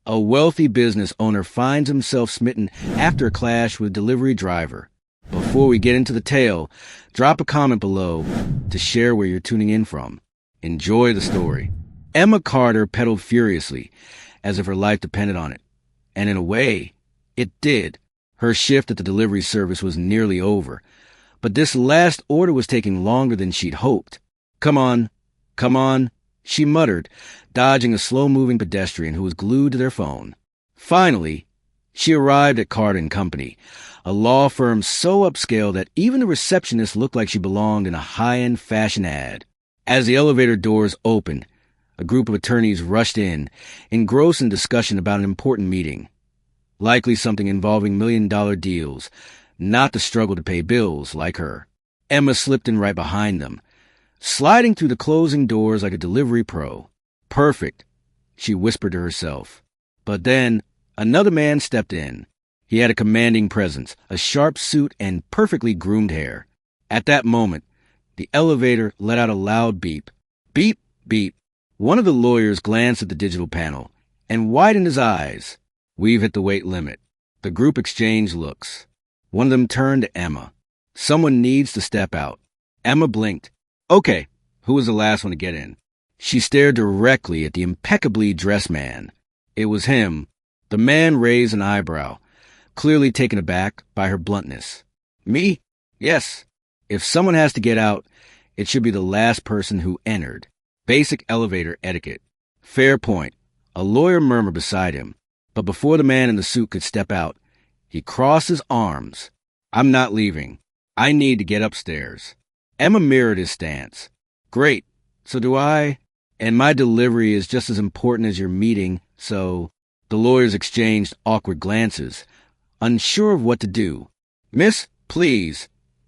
A wealthy business owner finds himself smitten after a clash with a delivery driver. Before we get into the tale, drop a comment below to share where you're tuning in from. Enjoy the story. Emma Carter pedaled furiously, as if her life depended on it. And in a way, it did. Her shift at the delivery service was nearly over. But this last order was taking longer than she'd hoped. Come on, she muttered, dodging a slow-moving pedestrian who was glued to their phone. Finally, she arrived at Carter & Company, a law firm so upscale that even the receptionist looked like she belonged in a high-end fashion ad. As the elevator doors opened, a group of attorneys rushed in, engrossed in discussion about an important meeting. Likely something involving million-dollar deals, not the struggle to pay bills like her. Emma slipped in right behind them, sliding through the closing doors like a delivery pro. Perfect, she whispered to herself. But then, another man stepped in. He had a commanding presence, a sharp suit, and perfectly groomed hair. At that moment, the elevator let out a loud beep. Beep, beep. One of the lawyers glanced at the digital panel and widened his eyes. We've hit the weight limit. The group exchanged looks. One of them turned to Emma. Someone needs to step out. Emma blinked. Okay, who was the last one to get in? She stared directly at the impeccably dressed man. It was him. The man raised an eyebrow, clearly taken aback by her bluntness. Me? Yes. If someone has to get out, it should be the last person who entered. Basic elevator etiquette. Fair point. A lawyer murmured beside him. But before the man in the suit could step out, he crossed his arms. I'm not leaving. I need to get upstairs. Emma mirrored his stance. Great. So do I. And my delivery is just as important as your meeting, so... The lawyers exchanged awkward glances, unsure of what to do. Miss, please.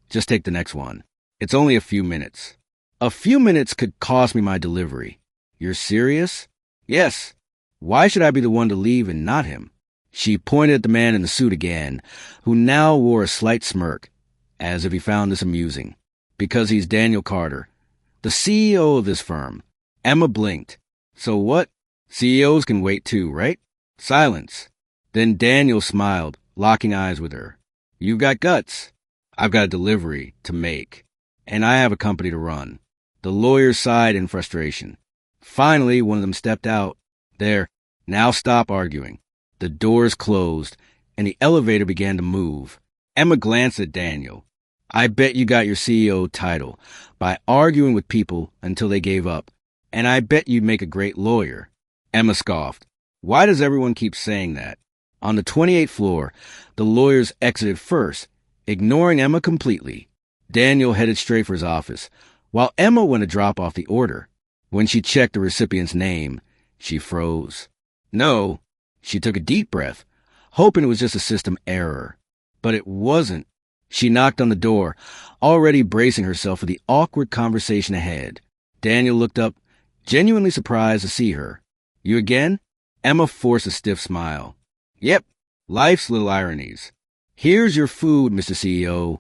Just take the next one. It's only a few minutes. A few minutes could cost me my delivery. You're serious? Yes. Why should I be the one to leave and not him? She pointed at the man in the suit again, who now wore a slight smirk, as if he found this amusing. Because he's Daniel Carter, the CEO of this firm. Emma blinked. So what? CEOs can wait too, right? Silence. Then Daniel smiled, locking eyes with her. You've got guts. I've got a delivery to make, and I have a company to run. The lawyers sighed in frustration. Finally, one of them stepped out. There, now stop arguing. The doors closed, and the elevator began to move. Emma glanced at Daniel. I bet you got your CEO title by arguing with people until they gave up, and I bet you'd make a great lawyer. Emma scoffed. Why does everyone keep saying that? On the 28th floor, the lawyers exited first, ignoring Emma completely. Daniel headed straight for his office, while Emma went to drop off the order. When she checked the recipient's name, she froze. No, she took a deep breath, hoping it was just a system error. But it wasn't. She knocked on the door, already bracing herself for the awkward conversation ahead. Daniel looked up, genuinely surprised to see her. You again? Emma forced a stiff smile. Yep, life's little ironies. Here's your food, Mr. CEO,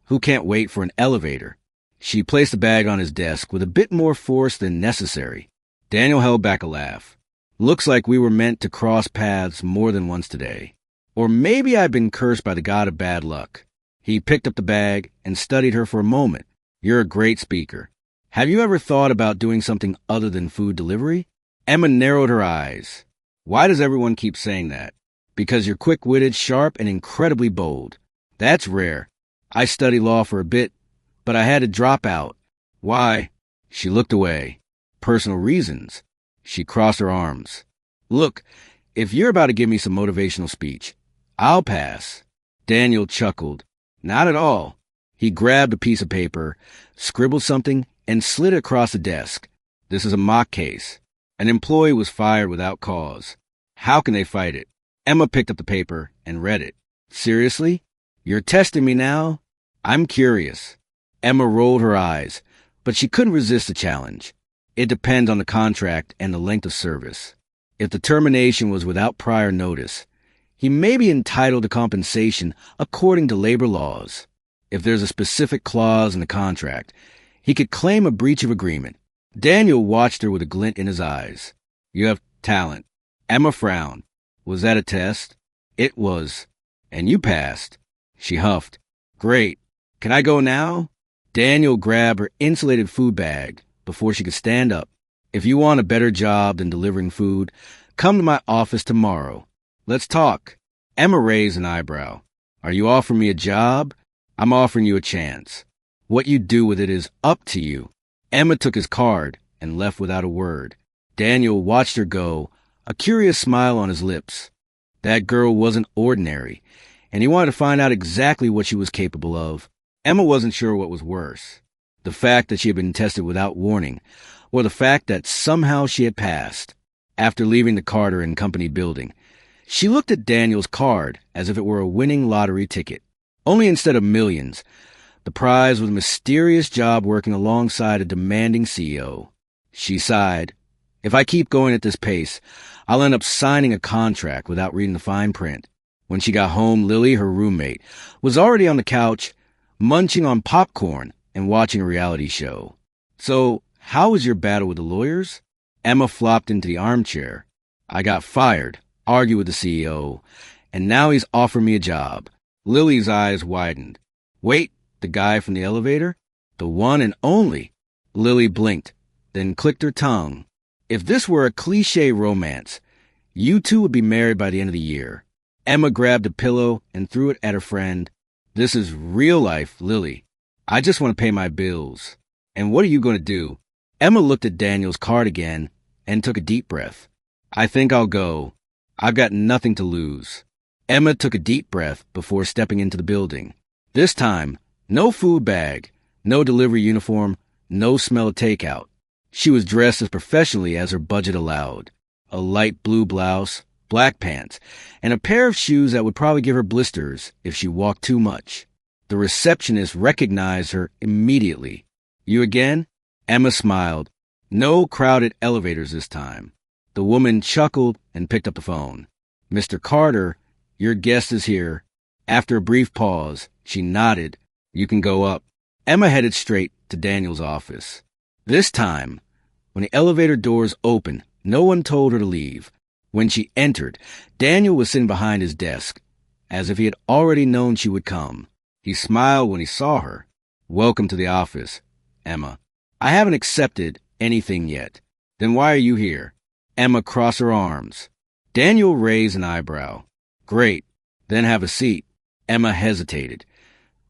who can't wait for an elevator. She placed the bag on his desk with a bit more force than necessary. Daniel held back a laugh. Looks like we were meant to cross paths more than once today. Or maybe I've been cursed by the god of bad luck. He picked up the bag and studied her for a moment. You're a great speaker. Have you ever thought about doing something other than food delivery? Emma narrowed her eyes. Why does everyone keep saying that? Because you're quick-witted, sharp, and incredibly bold. That's rare. I studied law for a bit, but I had to drop out. Why? She looked away. Personal reasons. She crossed her arms. Look, if you're about to give me some motivational speech, I'll pass. Daniel chuckled. Not at all. He grabbed a piece of paper, scribbled something, and slid it across the desk. This is a mock case. An employee was fired without cause. How can they fight it? Emma picked up the paper and read it. Seriously? You're testing me now? I'm curious. Emma rolled her eyes, but she couldn't resist the challenge. It depends on the contract and the length of service. If the termination was without prior notice, he may be entitled to compensation according to labor laws. If there's a specific clause in the contract, he could claim a breach of agreement. Daniel watched her with a glint in his eyes. You have talent. Emma frowned. Was that a test? It was. And you passed. She huffed. Great. Can I go now? Daniel grabbed her insulated food bag before she could stand up. If you want a better job than delivering food, come to my office tomorrow. Let's talk. Emma raised an eyebrow. Are you offering me a job? I'm offering you a chance. What you do with it is up to you. Emma took his card and left without a word. Daniel watched her go, a curious smile on his lips. That girl wasn't ordinary, and he wanted to find out exactly what she was capable of. Emma wasn't sure what was worse, the fact that she had been tested without warning, or the fact that somehow she had passed. After leaving the Carter and Company building, she looked at Daniel's card as if it were a winning lottery ticket. Only instead of millions, the prize was a mysterious job working alongside a demanding CEO. She sighed. If I keep going at this pace, I'll end up signing a contract without reading the fine print. When she got home, Lily, her roommate, was already on the couch, munching on popcorn and watching a reality show. So, how was your battle with the lawyers? Emma flopped into the armchair. I got fired, argued with the CEO, and now he's offered me a job. Lily's eyes widened. Wait, the guy from the elevator? The one and only. Lily blinked, then clicked her tongue. If this were a cliché romance, you two would be married by the end of the year. Emma grabbed a pillow and threw it at her friend. This is real life, Lily. I just want to pay my bills. And what are you going to do? Emma looked at Daniel's card again and took a deep breath. I think I'll go. I've got nothing to lose. Emma took a deep breath before stepping into the building. This time, no food bag, no delivery uniform, no smell of takeout. She was dressed as professionally as her budget allowed. A light blue blouse, black pants, and a pair of shoes that would probably give her blisters if she walked too much. The receptionist recognized her immediately. You again? Emma smiled. No crowded elevators this time. The woman chuckled and picked up the phone. Mr. Carter, your guest is here. After a brief pause, she nodded. You can go up. Emma headed straight to Daniel's office. This time, when the elevator doors opened, no one told her to leave. When she entered, Daniel was sitting behind his desk, as if he had already known she would come. He smiled when he saw her. Welcome to the office, Emma. I haven't accepted anything yet. Then why are you here? Emma crossed her arms. Daniel raised an eyebrow. Great. Then have a seat. Emma hesitated,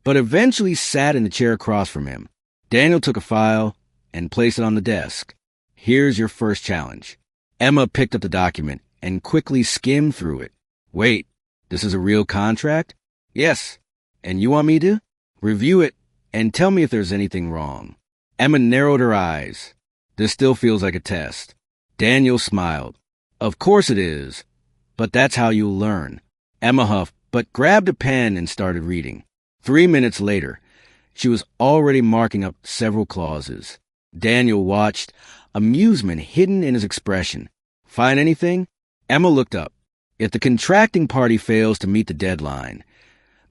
but eventually sat in the chair across from him. Daniel took a file and placed it on the desk. Here's your first challenge. Emma picked up the document and quickly skimmed through it. Wait, this is a real contract? Yes. And you want me to? Review it and tell me if there's anything wrong. Emma narrowed her eyes. This still feels like a test. Daniel smiled. Of course it is, but that's how you'll learn. Emma huffed, but grabbed a pen and started reading. 3 minutes later, she was already marking up several clauses. Daniel watched, amusement hidden in his expression. Find anything? Emma looked up. If the contracting party fails to meet the deadline,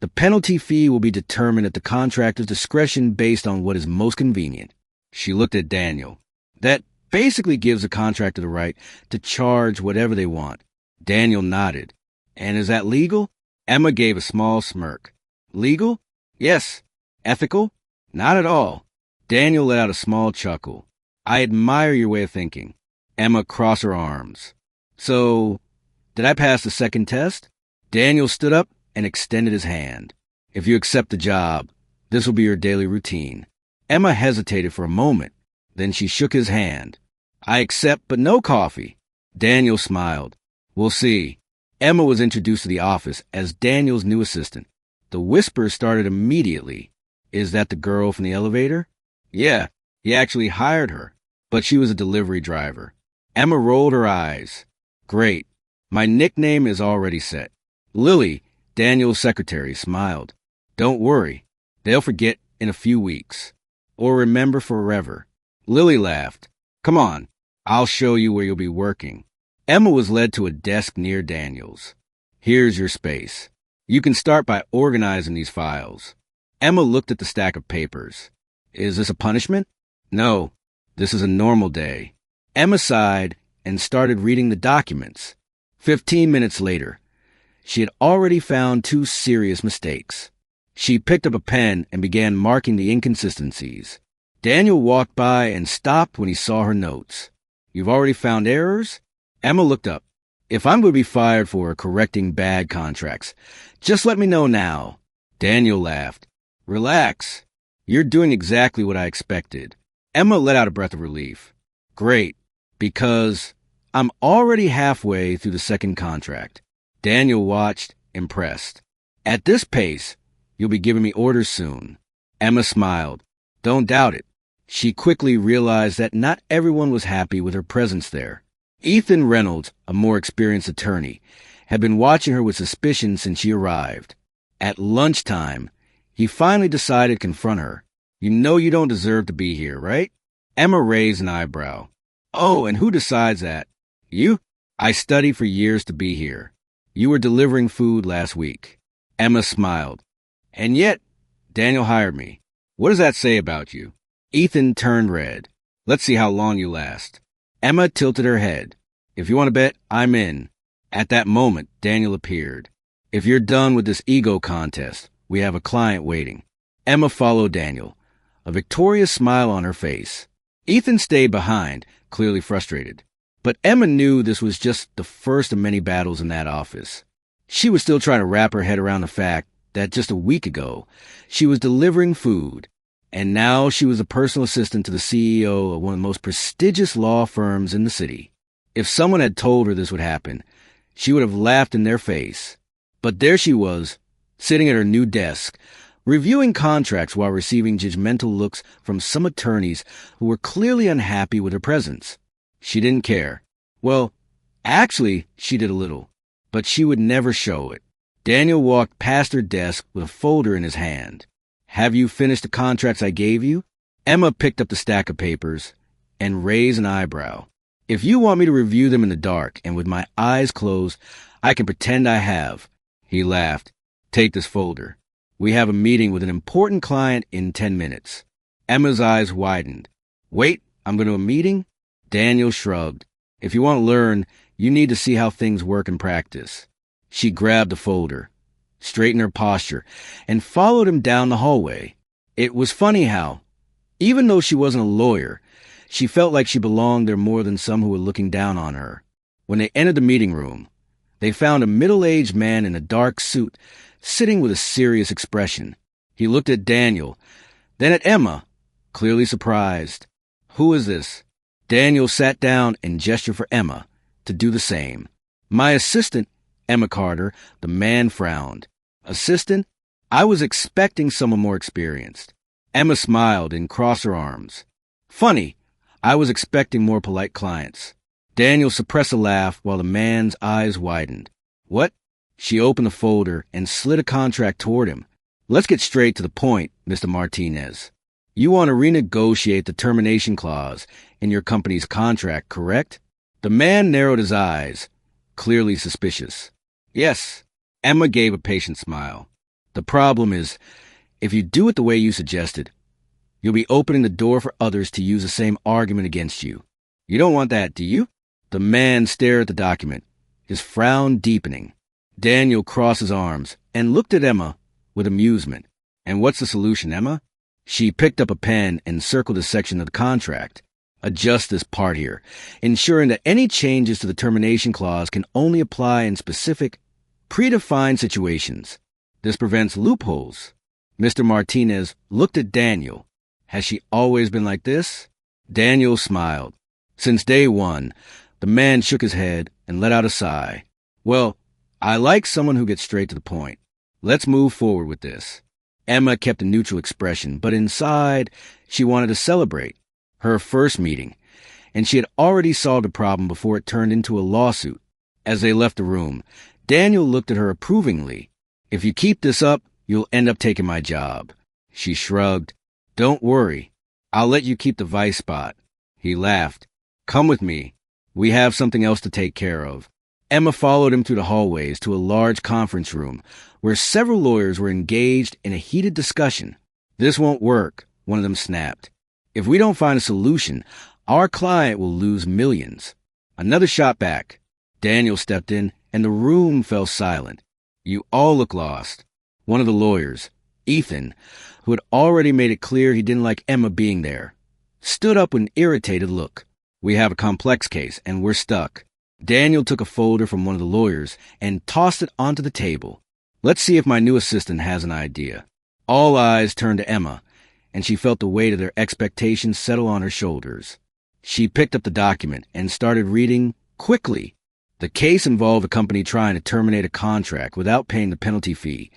the penalty fee will be determined at the contractor's discretion based on what is most convenient. She looked at Daniel. That basically gives the contractor the right to charge whatever they want. Daniel nodded. And is that legal? Emma gave a small smirk. Legal? Yes. Ethical? Not at all. Daniel let out a small chuckle. I admire your way of thinking. Emma crossed her arms. So, did I pass the second test? Daniel stood up and extended his hand. If you accept the job, this will be your daily routine. Emma hesitated for a moment. Then she shook his hand. I accept, but no coffee. Daniel smiled. We'll see. Emma was introduced to the office as Daniel's new assistant. The whispers started immediately. Is that the girl from the elevator? Yeah, he actually hired her, but she was a delivery driver. Emma rolled her eyes. Great. My nickname is already set. Lily, Daniel's secretary, smiled. Don't worry. They'll forget in a few weeks. Or remember forever. Lily laughed. Come on, I'll show you where you'll be working. Emma was led to a desk near Daniel's. Here's your space. You can start by organizing these files. Emma looked at the stack of papers. Is this a punishment? No, this is a normal day. Emma sighed and started reading the documents. 15 minutes later, she had already found two serious mistakes. She picked up a pen and began marking the inconsistencies. Daniel walked by and stopped when he saw her notes. "You've already found errors?" Emma looked up. "If I'm going to be fired for correcting bad contracts, just let me know now." Daniel laughed. "Relax. You're doing exactly what I expected." Emma let out a breath of relief. "Great, because I'm already halfway through the second contract." Daniel watched, impressed. "At this pace, you'll be giving me orders soon." Emma smiled. "Don't doubt it." She quickly realized that not everyone was happy with her presence there. Ethan Reynolds, a more experienced attorney, had been watching her with suspicion since she arrived. At lunchtime, he finally decided to confront her. "You know you don't deserve to be here, right?" Emma raised an eyebrow. "Oh, and who decides that? You?" "I studied for years to be here. You were delivering food last week." Emma smiled. "And yet, Daniel hired me. What does that say about you?" Ethan turned red. "Let's see how long you last." Emma tilted her head. "If you want to bet, I'm in." At that moment, Daniel appeared. "If you're done with this ego contest, we have a client waiting." Emma followed Daniel, a victorious smile on her face. Ethan stayed behind, clearly frustrated. But Emma knew this was just the first of many battles in that office. She was still trying to wrap her head around the fact that just a week ago, she was delivering food, and now she was a personal assistant to the CEO of one of the most prestigious law firms in the city. If someone had told her this would happen, she would have laughed in their face. But there she was, sitting at her new desk, reviewing contracts while receiving judgmental looks from some attorneys who were clearly unhappy with her presence. She didn't care. Well, actually, she did a little, but she would never show it. Daniel walked past her desk with a folder in his hand. "Have you finished the contracts I gave you?" Emma picked up the stack of papers and raised an eyebrow. "If you want me to review them in the dark and with my eyes closed, I can pretend I have." He laughed. "Take this folder. We have a meeting with an important client in 10 minutes. Emma's eyes widened. "Wait, I'm going to a meeting?" Daniel shrugged. "If you want to learn, you need to see how things work in practice." She grabbed the folder, straightened her posture, and followed him down the hallway. It was funny how, even though she wasn't a lawyer, she felt like she belonged there more than some who were looking down on her. When they entered the meeting room, they found a middle-aged man in a dark suit sitting with a serious expression. He looked at Daniel, then at Emma, clearly surprised. "Who is this?" Daniel sat down and gestured for Emma to do the same. "My assistant, Emma Carter." The man frowned. "Assistant? I was expecting someone more experienced." Emma smiled and crossed her arms. "Funny, I was expecting more polite clients." Daniel suppressed a laugh while the man's eyes widened. "What?" She opened the folder and slid a contract toward him. "Let's get straight to the point, Mr. Martinez. You want to renegotiate the termination clause in your company's contract, correct?" The man narrowed his eyes, clearly suspicious. "Yes." Emma gave a patient smile. "The problem is, if you do it the way you suggested, you'll be opening the door for others to use the same argument against you. You don't want that, do you?" The man stared at the document, his frown deepening. Daniel crossed his arms and looked at Emma with amusement. "And what's the solution, Emma?" She picked up a pen and circled a section of the contract. "Adjust this part here, ensuring that any changes to the termination clause can only apply in specific, predefined situations. This prevents loopholes." Mr. Martinez looked at Daniel. "Has she always been like this?" Daniel smiled. "Since day one." The man shook his head and let out a sigh. "Well, I like someone who gets straight to the point. Let's move forward with this." Emma kept a neutral expression, but inside, she wanted to celebrate. Her first meeting, and she had already solved a problem before it turned into a lawsuit. As they left the room, Daniel looked at her approvingly. "If you keep this up, you'll end up taking my job." She shrugged. "Don't worry. I'll let you keep the vice spot." He laughed. "Come with me. We have something else to take care of." Emma followed him through the hallways to a large conference room where several lawyers were engaged in a heated discussion. "This won't work," one of them snapped. "If we don't find a solution, our client will lose millions." Another shot back. Daniel stepped in, and the room fell silent. You all look lost. One of the lawyers, Ethan, who had already made it clear he didn't like Emma being there, stood up with an irritated look. We have a complex case, and we're stuck. Daniel took a folder from one of the lawyers and tossed it onto the table. Let's see if my new assistant has an idea. All eyes turned to Emma, and she felt the weight of their expectations settle on her shoulders. She picked up the document and started reading quickly. The case involved a company trying to terminate a contract without paying the penalty fee,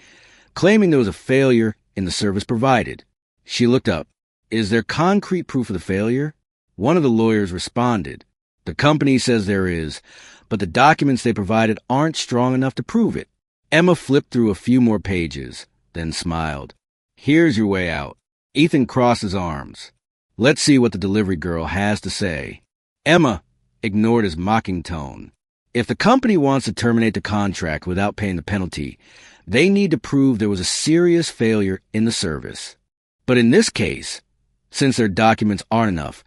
claiming there was a failure in the service provided. She looked up. Is there concrete proof of the failure? One of the lawyers responded. The company says there is, but the documents they provided aren't strong enough to prove it. Emma flipped through a few more pages, then smiled. Here's your way out. Ethan crossed his arms. Let's see what the delivery girl has to say. Emma ignored his mocking tone. If the company wants to terminate the contract without paying the penalty, they need to prove there was a serious failure in the service. But in this case, since their documents aren't enough,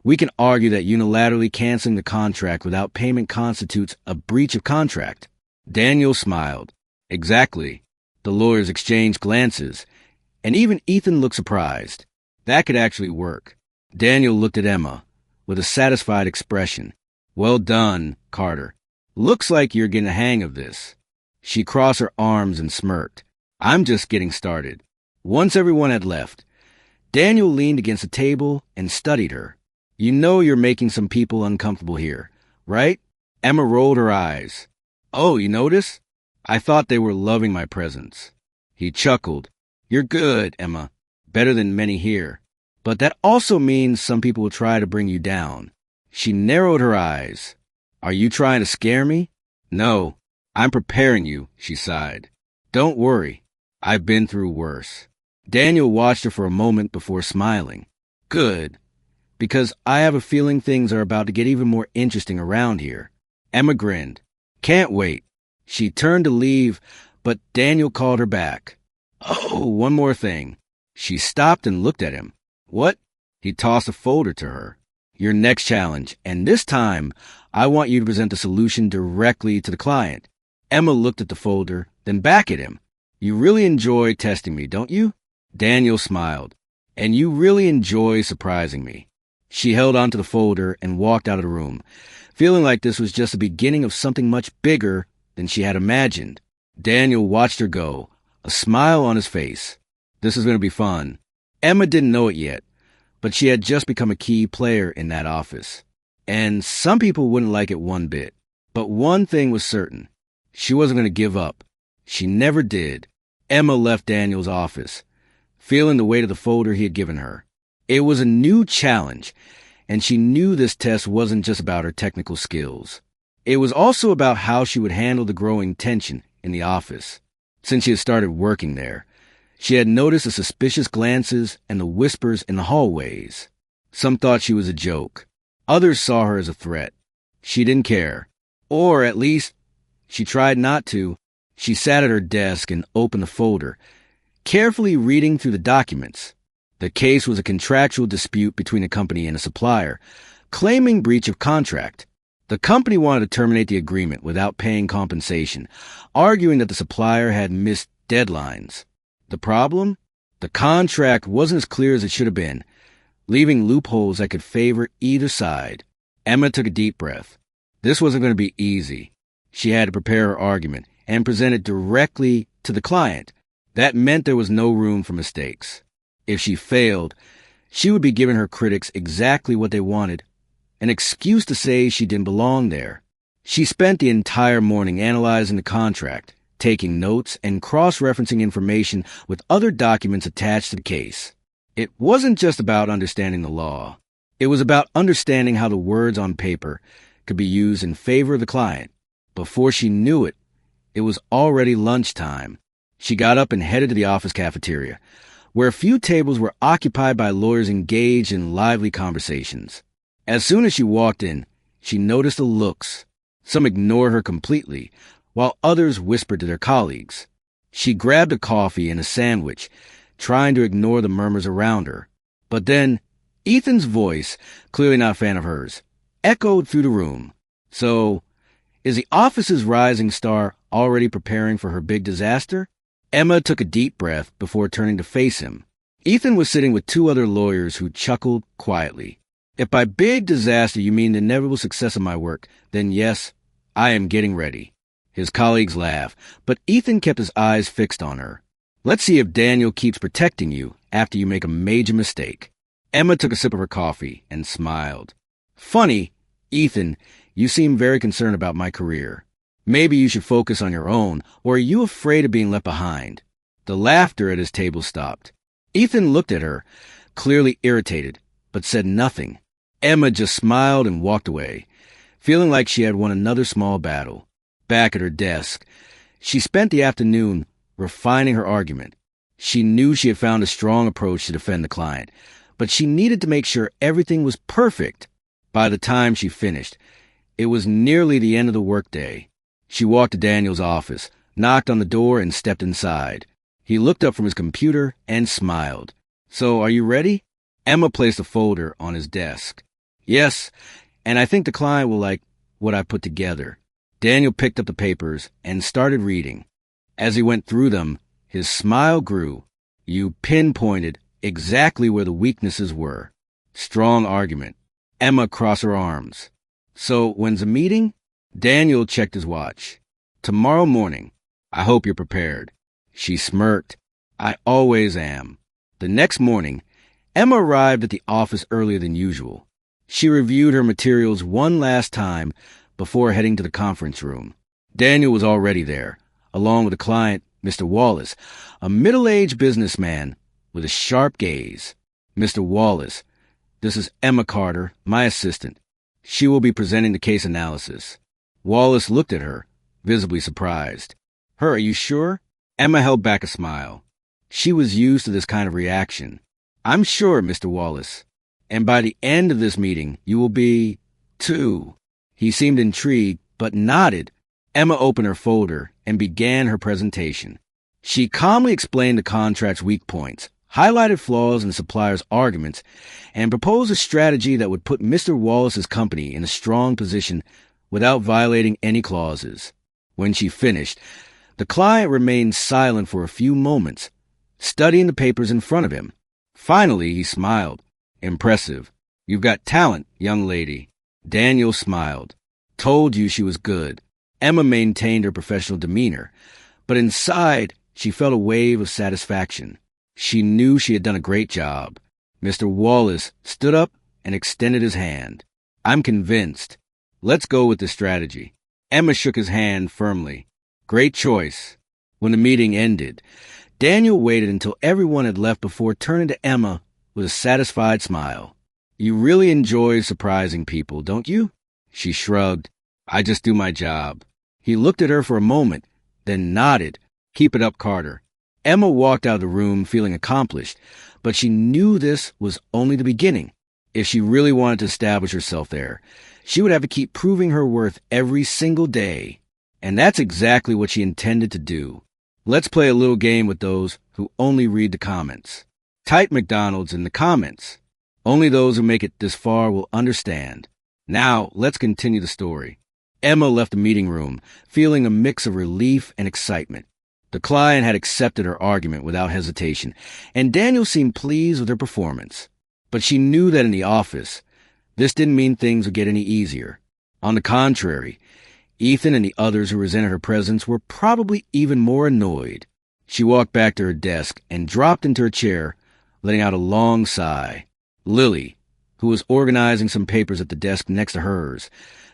we can argue that unilaterally canceling the contract without payment constitutes a breach of contract. Daniel smiled. Exactly. The lawyers exchanged glances, and even Ethan looked surprised. That could actually work. Daniel looked at Emma with a satisfied expression. Well done, Carter. Looks like you're getting the hang of this. She crossed her arms and smirked. I'm just getting started. Once everyone had left, Daniel leaned against the table and studied her. You know you're making some people uncomfortable here, right? Emma rolled her eyes. Oh, you notice? I thought they were loving my presence. He chuckled. You're good, Emma. Better than many here. But that also means some people will try to bring you down. She narrowed her eyes. Are you trying to scare me? No, I'm preparing you, she sighed. Don't worry. I've been through worse. Daniel watched her for a moment before smiling. Good. Because I have a feeling things are about to get even more interesting around here. Emma grinned. Can't wait. She turned to leave, but Daniel called her back. Oh, one more thing. She stopped and looked at him. What? He tossed a folder to her. Your next challenge, and this time, I want you to present the solution directly to the client. Emma looked at the folder, then back at him. You really enjoy testing me, don't you? Daniel smiled. And you really enjoy surprising me. She held onto the folder and walked out of the room, feeling like this was just the beginning of something much bigger than she had imagined. Daniel watched her go, a smile on his face. This is going to be fun. Emma didn't know it yet, but she had just become a key player in that office. And some people wouldn't like it one bit. But one thing was certain. She wasn't going to give up. She never did. Emma left Daniel's office, feeling the weight of the folder he had given her. It was a new challenge, and she knew this test wasn't just about her technical skills. It was also about how she would handle the growing tension in the office. Since she had started working there, she had noticed the suspicious glances and the whispers in the hallways. Some thought she was a joke. Others saw her as a threat. She didn't care. Or at least, she tried not to. She sat at her desk and opened the folder, carefully reading through the documents. The case was a contractual dispute between a company and a supplier, claiming breach of contract. The company wanted to terminate the agreement without paying compensation, arguing that the supplier had missed deadlines. The problem? The contract wasn't as clear as it should have been, leaving loopholes that could favor either side. Emma took a deep breath. This wasn't going to be easy. She had to prepare her argument and present it directly to the client. That meant there was no room for mistakes. If she failed, she would be giving her critics exactly what they wanted, an excuse to say she didn't belong there. She spent the entire morning analyzing the contract, taking notes and cross-referencing information with other documents attached to the case. It wasn't just about understanding the law. It was about understanding how the words on paper could be used in favor of the client. Before she knew it, it was already lunchtime. She got up and headed to the office cafeteria, where a few tables were occupied by lawyers engaged in lively conversations. As soon as she walked in, she noticed the looks. Some ignored her completely, while others whispered to their colleagues. She grabbed a coffee and a sandwich, trying to ignore the murmurs around her. But then, Ethan's voice, clearly not a fan of hers, echoed through the room. So, Is the office's rising star already preparing for her big disaster? Emma took a deep breath before turning to face him. Ethan was sitting with two other lawyers who chuckled quietly. If by big disaster you mean the inevitable success of my work, then yes, I am getting ready. His colleagues laughed, but Ethan kept his eyes fixed on her. Let's see if Daniel keeps protecting you after you make a major mistake. Emma took a sip of her coffee and smiled. Funny, Ethan, you seem very concerned about my career. Maybe you should focus on your own, or are you afraid of being left behind? The laughter at his table stopped. Ethan looked at her, clearly irritated, but said nothing. Emma just smiled and walked away, feeling like she had won another small battle. Back at her desk, she spent the afternoon refining her argument. She knew she had found a strong approach to defend the client, but she needed to make sure everything was perfect. By the time she finished, it was nearly the end of the workday. She walked to Daniel's office, knocked on the door, and stepped inside. He looked up from his computer and smiled. So, are you ready? Emma placed a folder on his desk. Yes, and I think the client will like what I put together. Daniel picked up the papers and started reading. As he went through them, his smile grew. You pinpointed exactly where the weaknesses were. Strong argument. Emma crossed her arms. So, when's the meeting? Daniel checked his watch. Tomorrow morning. I hope you're prepared. She smirked. I always am. The next morning, Emma arrived at the office earlier than usual. She reviewed her materials one last time before heading to the conference room. Daniel was already there, along with the client, Mr. Wallace, a middle-aged businessman with a sharp gaze. Mr. Wallace, this is Emma Carter, my assistant. She will be presenting the case analysis. Wallace looked at her, visibly surprised. Her, are you sure? Emma held back a smile. She was used to this kind of reaction. I'm sure, Mr. Wallace. And by the end of this meeting, you will be, too. He seemed intrigued, but nodded. Emma opened her folder and began her presentation. She calmly explained the contract's weak points, highlighted flaws in the supplier's arguments, and proposed a strategy that would put Mr. Wallace's company in a strong position without violating any clauses. When she finished, the client remained silent for a few moments, studying the papers in front of him. Finally, he smiled. Impressive. You've got talent, young lady. Daniel smiled. Told you she was good. Emma maintained her professional demeanor, but inside, she felt a wave of satisfaction. She knew she had done a great job. Mr. Wallace stood up and extended his hand. I'm convinced. Let's go with this strategy. Emma shook his hand firmly. Great choice. When the meeting ended, Daniel waited until everyone had left before turning to Emma with a satisfied smile. You really enjoy surprising people, don't you? She shrugged. I just do my job. He looked at her for a moment, then nodded. Keep it up, Carter. Emma walked out of the room feeling accomplished, but she knew this was only the beginning. If she really wanted to establish herself there, she would have to keep proving her worth every single day. And that's exactly what she intended to do. Let's play a little game with those who only read the comments. Type McDonald's in the comments. Only those who make it this far will understand. Now, let's continue the story. Emma left the meeting room, feeling a mix of relief and excitement. The client had accepted her argument without hesitation, and Daniel seemed pleased with her performance. But she knew that in the office, this didn't mean things would get any easier. On the contrary, Ethan and the others who resented her presence were probably even more annoyed. She walked back to her desk and dropped into her chair, letting out a long sigh. Lily, who was organizing some papers at the desk next to hers,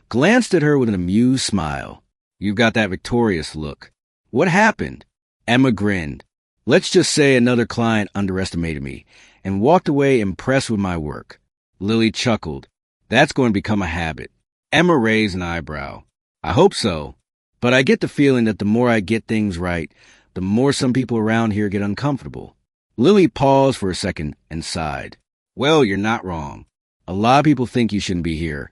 glanced at her with an amused smile. You've got that victorious look. What happened? Emma grinned. Let's just say another client underestimated me and walked away impressed with my work. Lily chuckled. That's going to become a habit. Emma raised an eyebrow. I hope so, but I get the feeling that the more I get things right, the more some people around here get uncomfortable. Lily paused for a second and sighed. Well, you're not wrong. A lot of people think you shouldn't be here,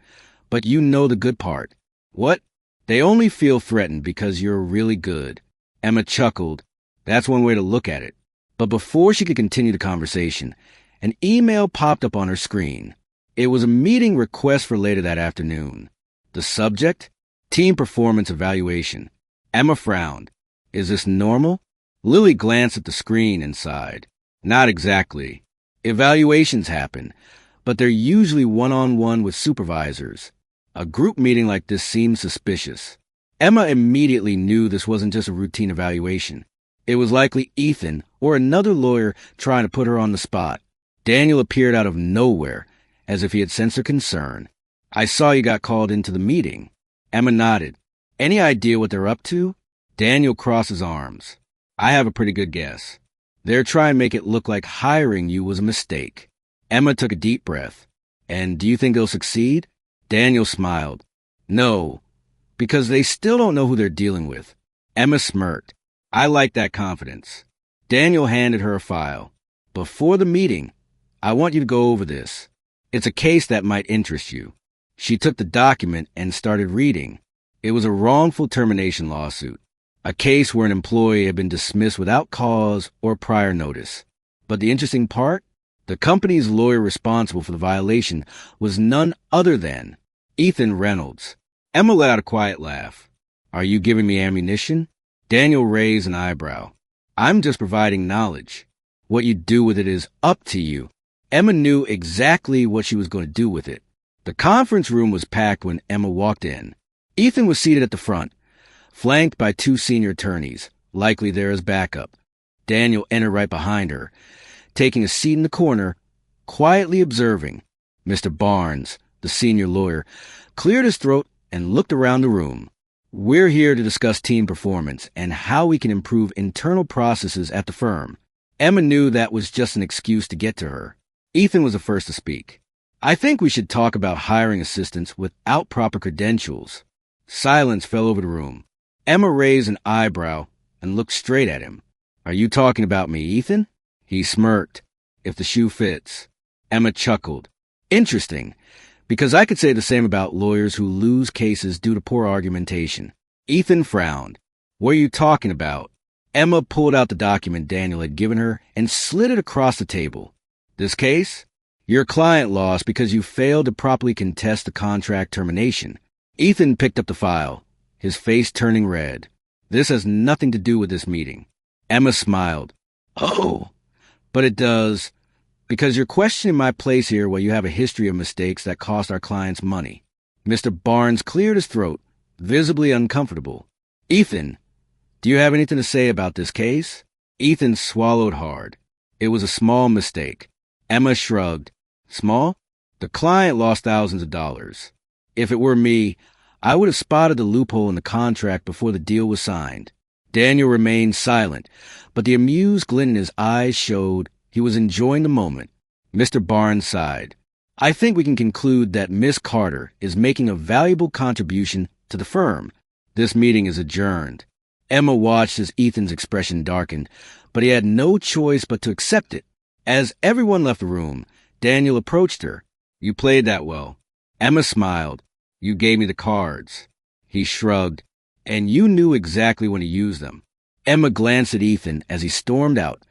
but you know the good part. What? They only feel threatened because you're really good. Emma chuckled. That's one way to look at it. But before she could continue the conversation, an email popped up on her screen. It was a meeting request for later that afternoon. The subject? Team performance evaluation. Emma frowned. Is this normal? Lily glanced at the screen and sighed. Not exactly. Evaluations happen, but they're usually one-on-one with supervisors. A group meeting like this seems suspicious. Emma immediately knew this wasn't just a routine evaluation. It was likely Ethan or another lawyer trying to put her on the spot. Daniel appeared out of nowhere, as if he had sensed her concern. I saw you got called into the meeting. Emma nodded. Any idea what they're up to? Daniel crossed his arms. I have a pretty good guess. They're trying to make it look like hiring you was a mistake. Emma took a deep breath. And do you think they'll succeed? Daniel smiled. No, because they still don't know who they're dealing with. Emma smirked. I like that confidence. Daniel handed her a file. Before the meeting, I want you to go over this. It's a case that might interest you. She took the document and started reading. It was a wrongful termination lawsuit, a case where an employee had been dismissed without cause or prior notice. But the interesting part? The company's lawyer responsible for the violation was none other than Ethan Reynolds. Emma let out a quiet laugh. Are you giving me ammunition? Daniel raised an eyebrow. I'm just providing knowledge. What you do with it is up to you. Emma knew exactly what she was going to do with it. The conference room was packed when Emma walked in. Ethan was seated at the front, flanked by two senior attorneys, likely there as backup. Daniel entered right behind her, taking a seat in the corner, quietly observing. Mr. Barnes, the senior lawyer, cleared his throat and looked around the room. We're here to discuss team performance and how we can improve internal processes at the firm. Emma knew that was just an excuse to get to her. Ethan was the first to speak. I think we should talk about hiring assistants without proper credentials. Silence fell over the room. Emma raised an eyebrow and looked straight at him. Are you talking about me, Ethan? He smirked. If the shoe fits. Emma chuckled. Interesting, because I could say the same about lawyers who lose cases due to poor argumentation. Ethan frowned. What are you talking about? Emma pulled out the document Daniel had given her and slid it across the table. This case? Your client lost because you failed to properly contest the contract termination. Ethan picked up the file, his face turning red. This has nothing to do with this meeting. Emma smiled. Oh, but it does, because you're questioning my place here while you have a history of mistakes that cost our clients money. Mr. Barnes cleared his throat, visibly uncomfortable. Ethan, do you have anything to say about this case? Ethan swallowed hard. It was a small mistake. Emma shrugged. Small? The client lost thousands of dollars. If it were me, I would have spotted the loophole in the contract before the deal was signed. Daniel remained silent, but the amused glint in his eyes showed he was enjoying the moment. Mr. Barnes sighed. I think we can conclude that Miss Carter is making a valuable contribution to the firm. This meeting is adjourned. Emma watched as Ethan's expression darkened, but he had no choice but to accept it. As everyone left the room, Daniel approached her. You played that well. Emma smiled. You gave me the cards. He shrugged. And you knew exactly when to use them. Emma glanced at Ethan as he stormed out,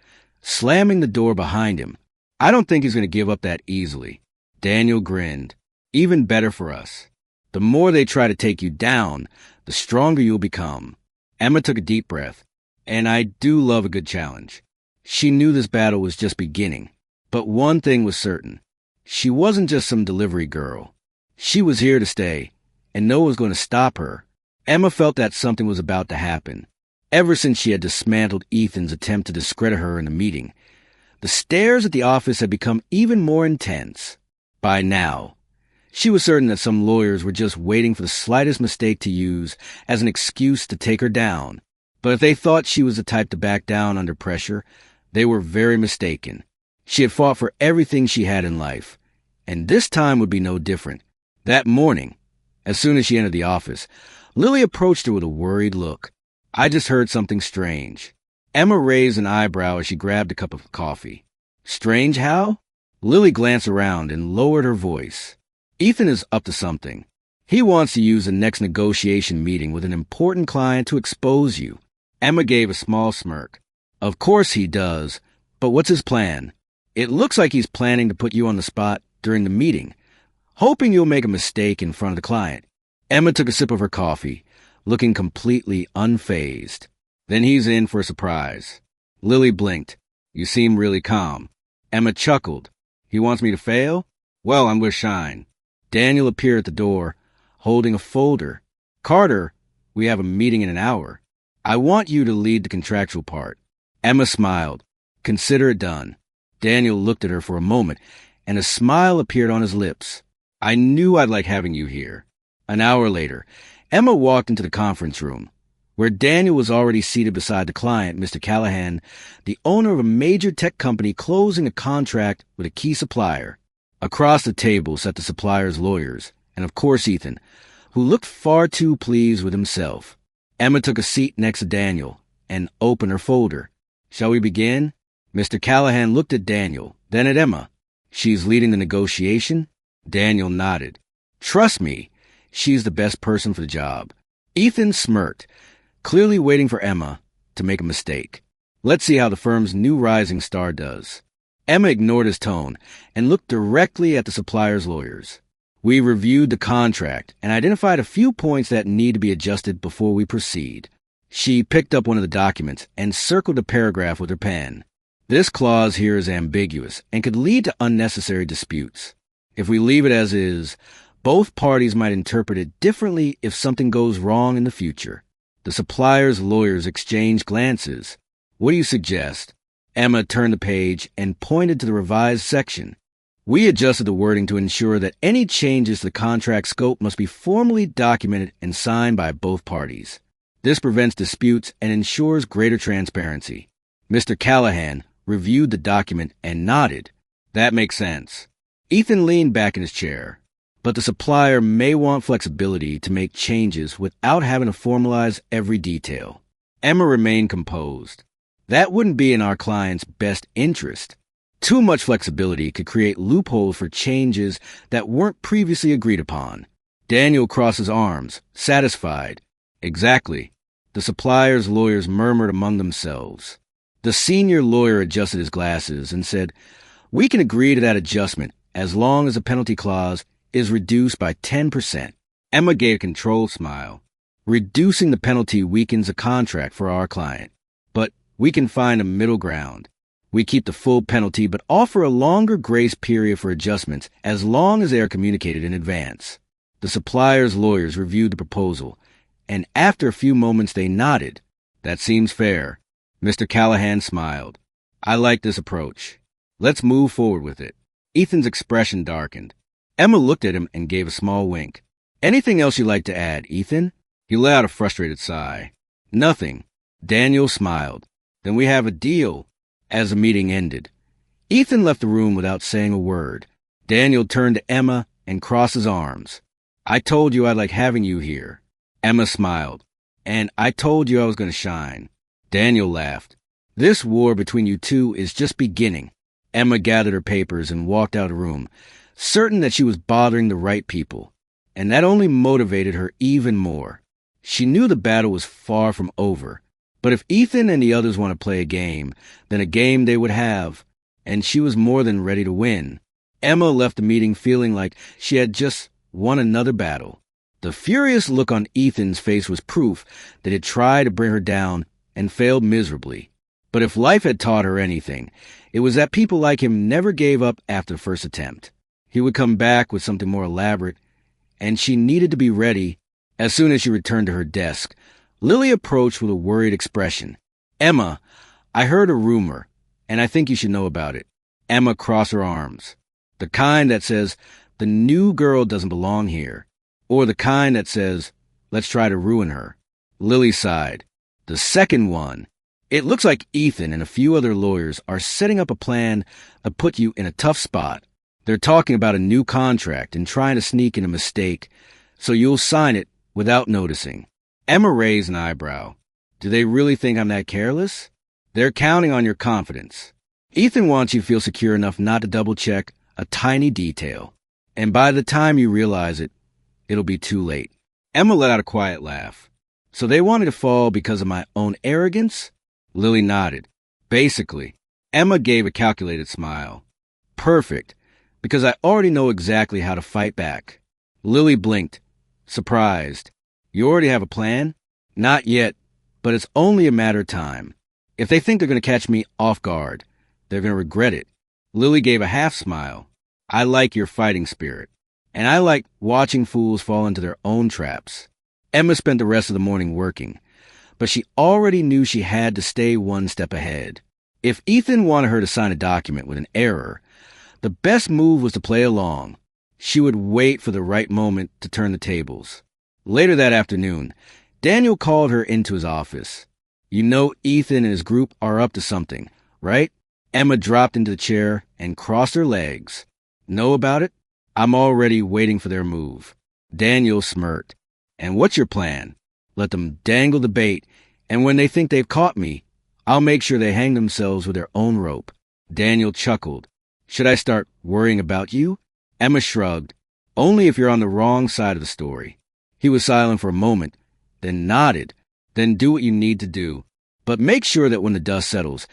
slamming the door behind him. I don't think he's going to give up that easily. Daniel grinned. Even better for us. The more they try to take you down, the stronger you'll become. Emma took a deep breath. And I do love a good challenge. She knew this battle was just beginning. But one thing was certain. She wasn't just some delivery girl. She was here to stay, and no one was going to stop her. Emma felt that something was about to happen. Ever since she had dismantled Ethan's attempt to discredit her in the meeting, the stares at the office had become even more intense. By now, she was certain that some lawyers were just waiting for the slightest mistake to use as an excuse to take her down. But if they thought she was the type to back down under pressure, they were very mistaken. She had fought for everything she had in life, and this time would be no different. That morning, as soon as she entered the office, Lily approached her with a worried look. I just heard something strange. Emma raised an eyebrow as she grabbed a cup of coffee. Strange how? Lily glanced around and lowered her voice. Ethan is up to something. He wants to use the next negotiation meeting with an important client to expose you. Emma gave a small smirk. Of course he does, but what's his plan? It looks like he's planning to put you on the spot during the meeting, hoping you'll make a mistake in front of the client. Emma took a sip of her coffee, looking completely unfazed. Then he's in for a surprise. Lily blinked. You seem really calm. Emma chuckled. He wants me to fail? Well, I'm going to shine. Daniel appeared at the door, holding a folder. Carter, we have a meeting in an hour. I want you to lead the contractual part. Emma smiled. Consider it done. Daniel looked at her for a moment, and a smile appeared on his lips. I knew I'd like having you here. An hour later, Emma walked into the conference room, where Daniel was already seated beside the client, Mr. Callahan, the owner of a major tech company closing a contract with a key supplier. Across the table sat the supplier's lawyers, and of course Ethan, who looked far too pleased with himself. Emma took a seat next to Daniel and opened her folder. Shall we begin? Mr. Callahan looked at Daniel, then at Emma. She's leading the negotiation? Daniel nodded. Trust me, she's the best person for the job. Ethan smirked, clearly waiting for Emma to make a mistake. Let's see how the firm's new rising star does. Emma ignored his tone and looked directly at the supplier's lawyers. We reviewed the contract and identified a few points that need to be adjusted before we proceed. She picked up one of the documents and circled a paragraph with her pen. This clause here is ambiguous and could lead to unnecessary disputes. If we leave it as is, both parties might interpret it differently if something goes wrong in the future. The supplier's lawyers exchanged glances. What do you suggest? Emma turned the page and pointed to the revised section. We adjusted the wording to ensure that any changes to the contract scope must be formally documented and signed by both parties. This prevents disputes and ensures greater transparency. Mr. Callahan reviewed the document and nodded. That makes sense. Ethan leaned back in his chair. But the supplier may want flexibility to make changes without having to formalize every detail. Emma remained composed. That wouldn't be in our client's best interest. Too much flexibility could create loopholes for changes that weren't previously agreed upon. Daniel crossed his arms, satisfied. Exactly. The supplier's lawyers murmured among themselves. The senior lawyer adjusted his glasses and said, We can agree to that adjustment as long as the penalty clause is reduced by 10%. Emma gave a controlled smile. Reducing the penalty weakens the contract for our client. But we can find a middle ground. We keep the full penalty but offer a longer grace period for adjustments as long as they are communicated in advance. The supplier's lawyers reviewed the proposal, and after a few moments they nodded. That seems fair. Mr. Callahan smiled. I like this approach. Let's move forward with it. Ethan's expression darkened. Emma looked at him and gave a small wink. Anything else you'd like to add, Ethan? He let out a frustrated sigh. Nothing. Daniel smiled. Then we have a deal. As the meeting ended, Ethan left the room without saying a word. Daniel turned to Emma and crossed his arms. I told you I'd like having you here. Emma smiled. And I told you I was going to shine. Daniel laughed. This war between you two is just beginning. Emma gathered her papers and walked out of the room, certain that she was bothering the right people. And that only motivated her even more. She knew the battle was far from over. But if Ethan and the others want to play a game, then a game they would have, and she was more than ready to win. Emma left the meeting feeling like she had just won another battle. The furious look on Ethan's face was proof that he tried to bring her down and failed miserably. But if life had taught her anything, it was that people like him never gave up after the first attempt. He would come back with something more elaborate, and she needed to be ready. As soon as she returned to her desk, Lily approached with a worried expression. Emma, I heard a rumor, and I think you should know about it. Emma crossed her arms. The kind that says, the new girl doesn't belong here. Or the kind that says, let's try to ruin her. Lily sighed. The second one. It looks like Ethan and a few other lawyers are setting up a plan to put you in a tough spot. They're talking about a new contract and trying to sneak in a mistake, so you'll sign it without noticing. Emma raised an eyebrow. Do they really think I'm that careless? They're counting on your confidence. Ethan wants you to feel secure enough not to double-check a tiny detail. And by the time you realize it, it'll be too late. Emma let out a quiet laugh. So they want me to fall because of my own arrogance? Lily nodded. Basically. Emma gave a calculated smile. Perfect, because I already know exactly how to fight back. Lily blinked. surprised. You already have a plan? Not yet, but it's only a matter of time. If they think they're going to catch me off guard, they're going to regret it. Lily gave a half smile. I like your fighting spirit. And I like watching fools fall into their own traps. Emma spent the rest of the morning working, but she already knew she had to stay one step ahead. If Ethan wanted her to sign a document with an error, the best move was to play along. She would wait for the right moment to turn the tables. Later that afternoon, Daniel called her into his office. You know Ethan and his group are up to something, right? Emma dropped into the chair and crossed her legs. Know about it? I'm already waiting for their move. Daniel smirked. And what's your plan? Let them dangle the bait, and when they think they've caught me, I'll make sure they hang themselves with their own rope. Daniel chuckled. Should I start worrying about you? Emma shrugged. Only if you're on the wrong side of the story. He was silent for a moment, then nodded. Then do what you need to do. But make sure that when the dust settles,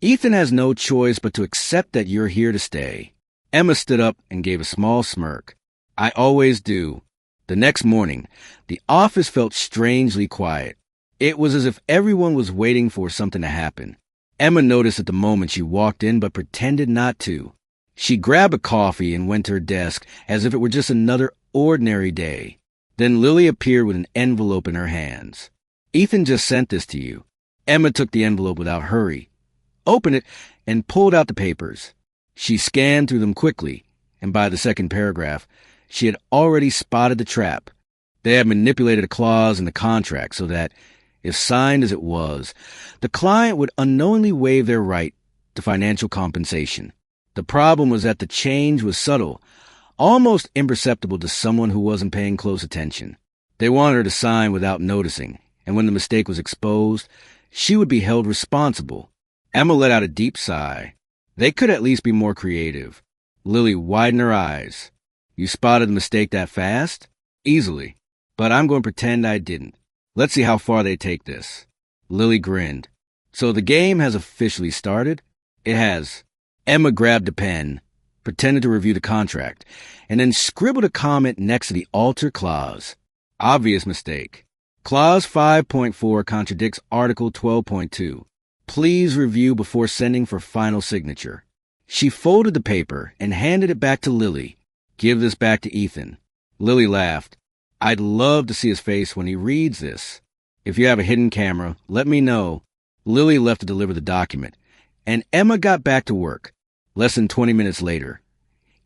Ethan has no choice but to accept that you're here to stay. Emma stood up and gave a small smirk. I always do. The next morning, the office felt strangely quiet. It was as if everyone was waiting for something to happen. Emma noticed at the moment she walked in but pretended not to. She grabbed a coffee and went to her desk as if it were just another ordinary day. Then Lily appeared with an envelope in her hands. Ethan just sent this to you. Emma took the envelope without hurry, opened it, and pulled out the papers. She scanned through them quickly, and by the second paragraph, she had already spotted the trap. They had manipulated a clause in the contract so that, if signed as it was, the client would unknowingly waive their right to financial compensation. The problem was that the change was subtle, almost imperceptible to someone who wasn't paying close attention. They wanted her to sign without noticing, and when the mistake was exposed, she would be held responsible. Emma let out a deep sigh. They could at least be more creative. Lily widened her eyes. You spotted the mistake that fast? Easily. But I'm going to pretend I didn't. Let's see how far they take this. Lily grinned. So the game has officially started? It has. Emma grabbed a pen, pretended to review the contract, and then scribbled a comment next to the alter clause. Obvious mistake. Clause 5.4 contradicts Article 12.2. Please review before sending for final signature. She folded the paper and handed it back to Lily. Give this back to Ethan. Lily laughed. I'd love to see his face when he reads this. If you have a hidden camera, let me know. Lily left to deliver the document, and Emma got back to work. Less than 20 minutes later,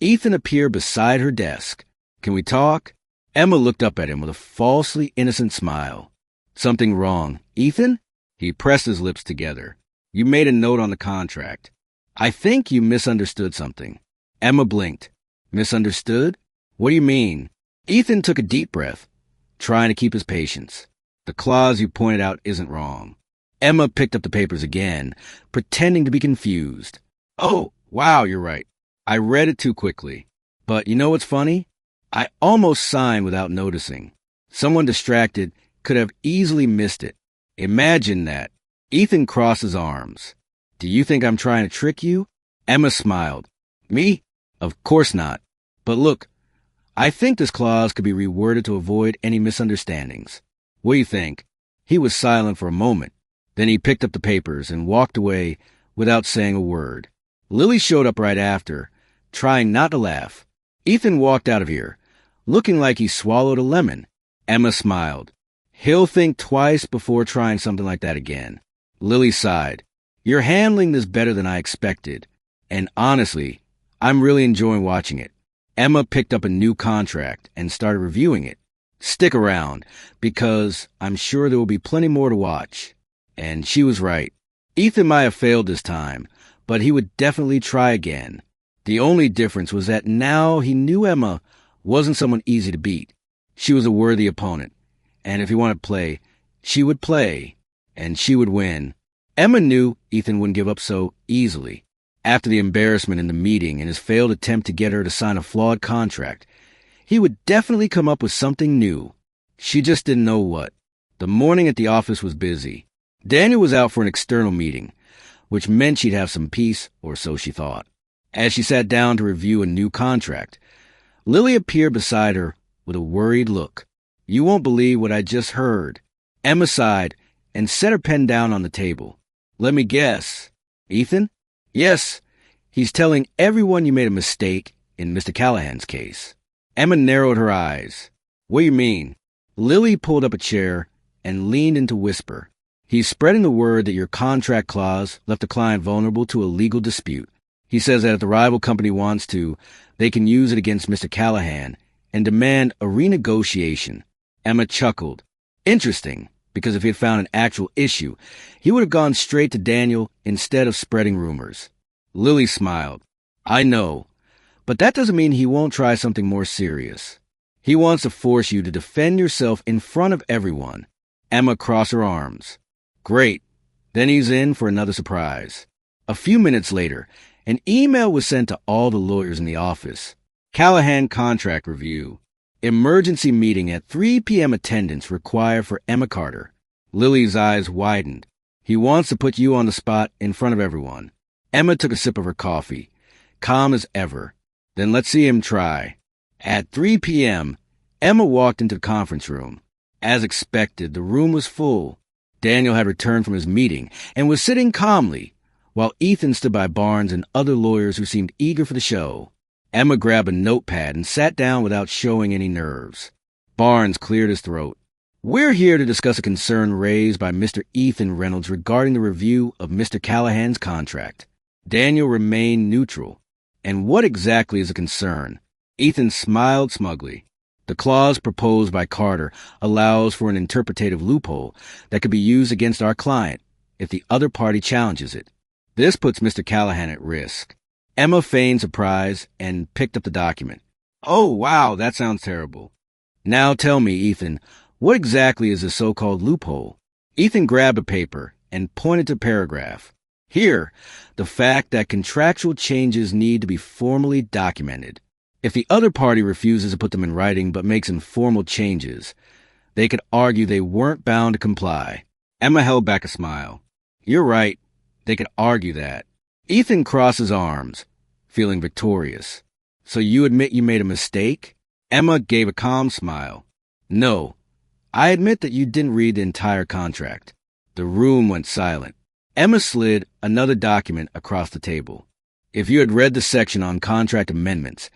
Ethan appeared beside her desk. Can we talk? Emma looked up at him with a falsely innocent smile. Something wrong, Ethan? He pressed his lips together. You made a note on the contract. I think you misunderstood something. Emma blinked. Misunderstood? What do you mean? Ethan took a deep breath, trying to keep his patience. The clause you pointed out isn't wrong. Emma picked up the papers again, pretending to be confused. Oh, wow, you're right. I read it too quickly. But you know what's funny? I almost signed without noticing. Someone distracted could have easily missed it. Imagine that. Ethan crossed his arms. Do you think I'm trying to trick you? Emma smiled. Me? Of course not. But look, I think this clause could be reworded to avoid any misunderstandings. What do you think? He was silent for a moment. Then he picked up the papers and walked away without saying a word. Lily showed up right after, trying not to laugh. Ethan walked out of here, looking like he swallowed a lemon. Emma smiled. He'll think twice before trying something like that again. Lily sighed. You're handling this better than I expected. And honestly, I'm really enjoying watching it. Emma picked up a new contract and started reviewing it. Stick around, because I'm sure there will be plenty more to watch. And she was right. Ethan might have failed this time, but he would definitely try again. The only difference was that now he knew Emma wasn't someone easy to beat. She was a worthy opponent. And if he wanted to play, she would play, and she would win. Emma knew Ethan wouldn't give up so easily. After the embarrassment in the meeting and his failed attempt to get her to sign a flawed contract, he would definitely come up with something new. She just didn't know what. The morning at the office was busy. Daniel was out for an external meeting, which meant she'd have some peace, or so she thought. As she sat down to review a new contract, Lily appeared beside her with a worried look. You won't believe what I just heard. Emma sighed and set her pen down on the table. Let me guess. Ethan? Yes. He's telling everyone you made a mistake in Mr. Callahan's case. Emma narrowed her eyes. What do you mean? Lily pulled up a chair and leaned in to whisper. He's spreading the word that your contract clause left the client vulnerable to a legal dispute. He says that if the rival company wants to, they can use it against Mr. Callahan and demand a renegotiation. Emma chuckled. Interesting, because if he had found an actual issue, he would have gone straight to Daniel instead of spreading rumors. Lily smiled. I know, but that doesn't mean he won't try something more serious. He wants to force you to defend yourself in front of everyone. Emma crossed her arms. Great. Then he's in for another surprise. A few minutes later, an email was sent to all the lawyers in the office. Callahan contract review. Emergency meeting at 3 p.m. attendance required for Emma Carter. Lily's eyes widened. He wants to put you on the spot in front of everyone. Emma took a sip of her coffee, calm as ever. Then let's see him try. At 3 p.m., Emma walked into the conference room. As expected, the room was full. Daniel had returned from his meeting and was sitting calmly, while Ethan stood by Barnes and other lawyers who seemed eager for the show. Emma grabbed a notepad and sat down without showing any nerves. Barnes cleared his throat. We're here to discuss a concern raised by Mr. Ethan Reynolds regarding the review of Mr. Callahan's contract. Daniel remained neutral. And what exactly is a concern? Ethan smiled smugly. The clause proposed by Carter allows for an interpretative loophole that could be used against our client if the other party challenges it. This puts Mr. Callahan at risk. Emma feigned surprise and picked up the document. Oh, wow, that sounds terrible. Now tell me, Ethan, what exactly is the so-called loophole? Ethan grabbed a paper and pointed to a paragraph. Here, the fact that contractual changes need to be formally documented. If the other party refuses to put them in writing but makes informal changes, they could argue they weren't bound to comply. Emma held back a smile. You're right. They could argue that. Ethan crossed his arms, feeling victorious. So you admit you made a mistake? Emma gave a calm smile. No. I admit that you didn't read the entire contract. The room went silent. Emma slid another document across the table. If you had read the section on contract amendments,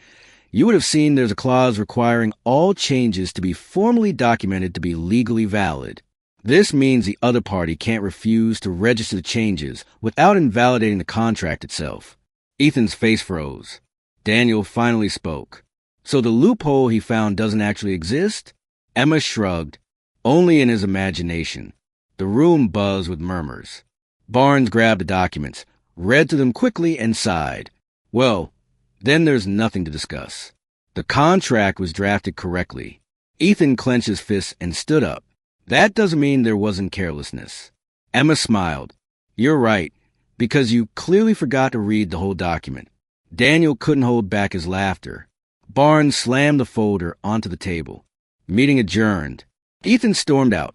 you would have seen there's a clause requiring all changes to be formally documented to be legally valid. This means the other party can't refuse to register the changes without invalidating the contract itself. Ethan's face froze. Daniel finally spoke. So the loophole he found doesn't actually exist? Emma shrugged. Only in his imagination. The room buzzed with murmurs. Barnes grabbed the documents, read through them quickly, and sighed. Well, then there's nothing to discuss. The contract was drafted correctly. Ethan clenched his fists and stood up. That doesn't mean there wasn't carelessness. Emma smiled. You're right, because you clearly forgot to read the whole document. Daniel couldn't hold back his laughter. Barnes slammed the folder onto the table. Meeting adjourned. Ethan stormed out,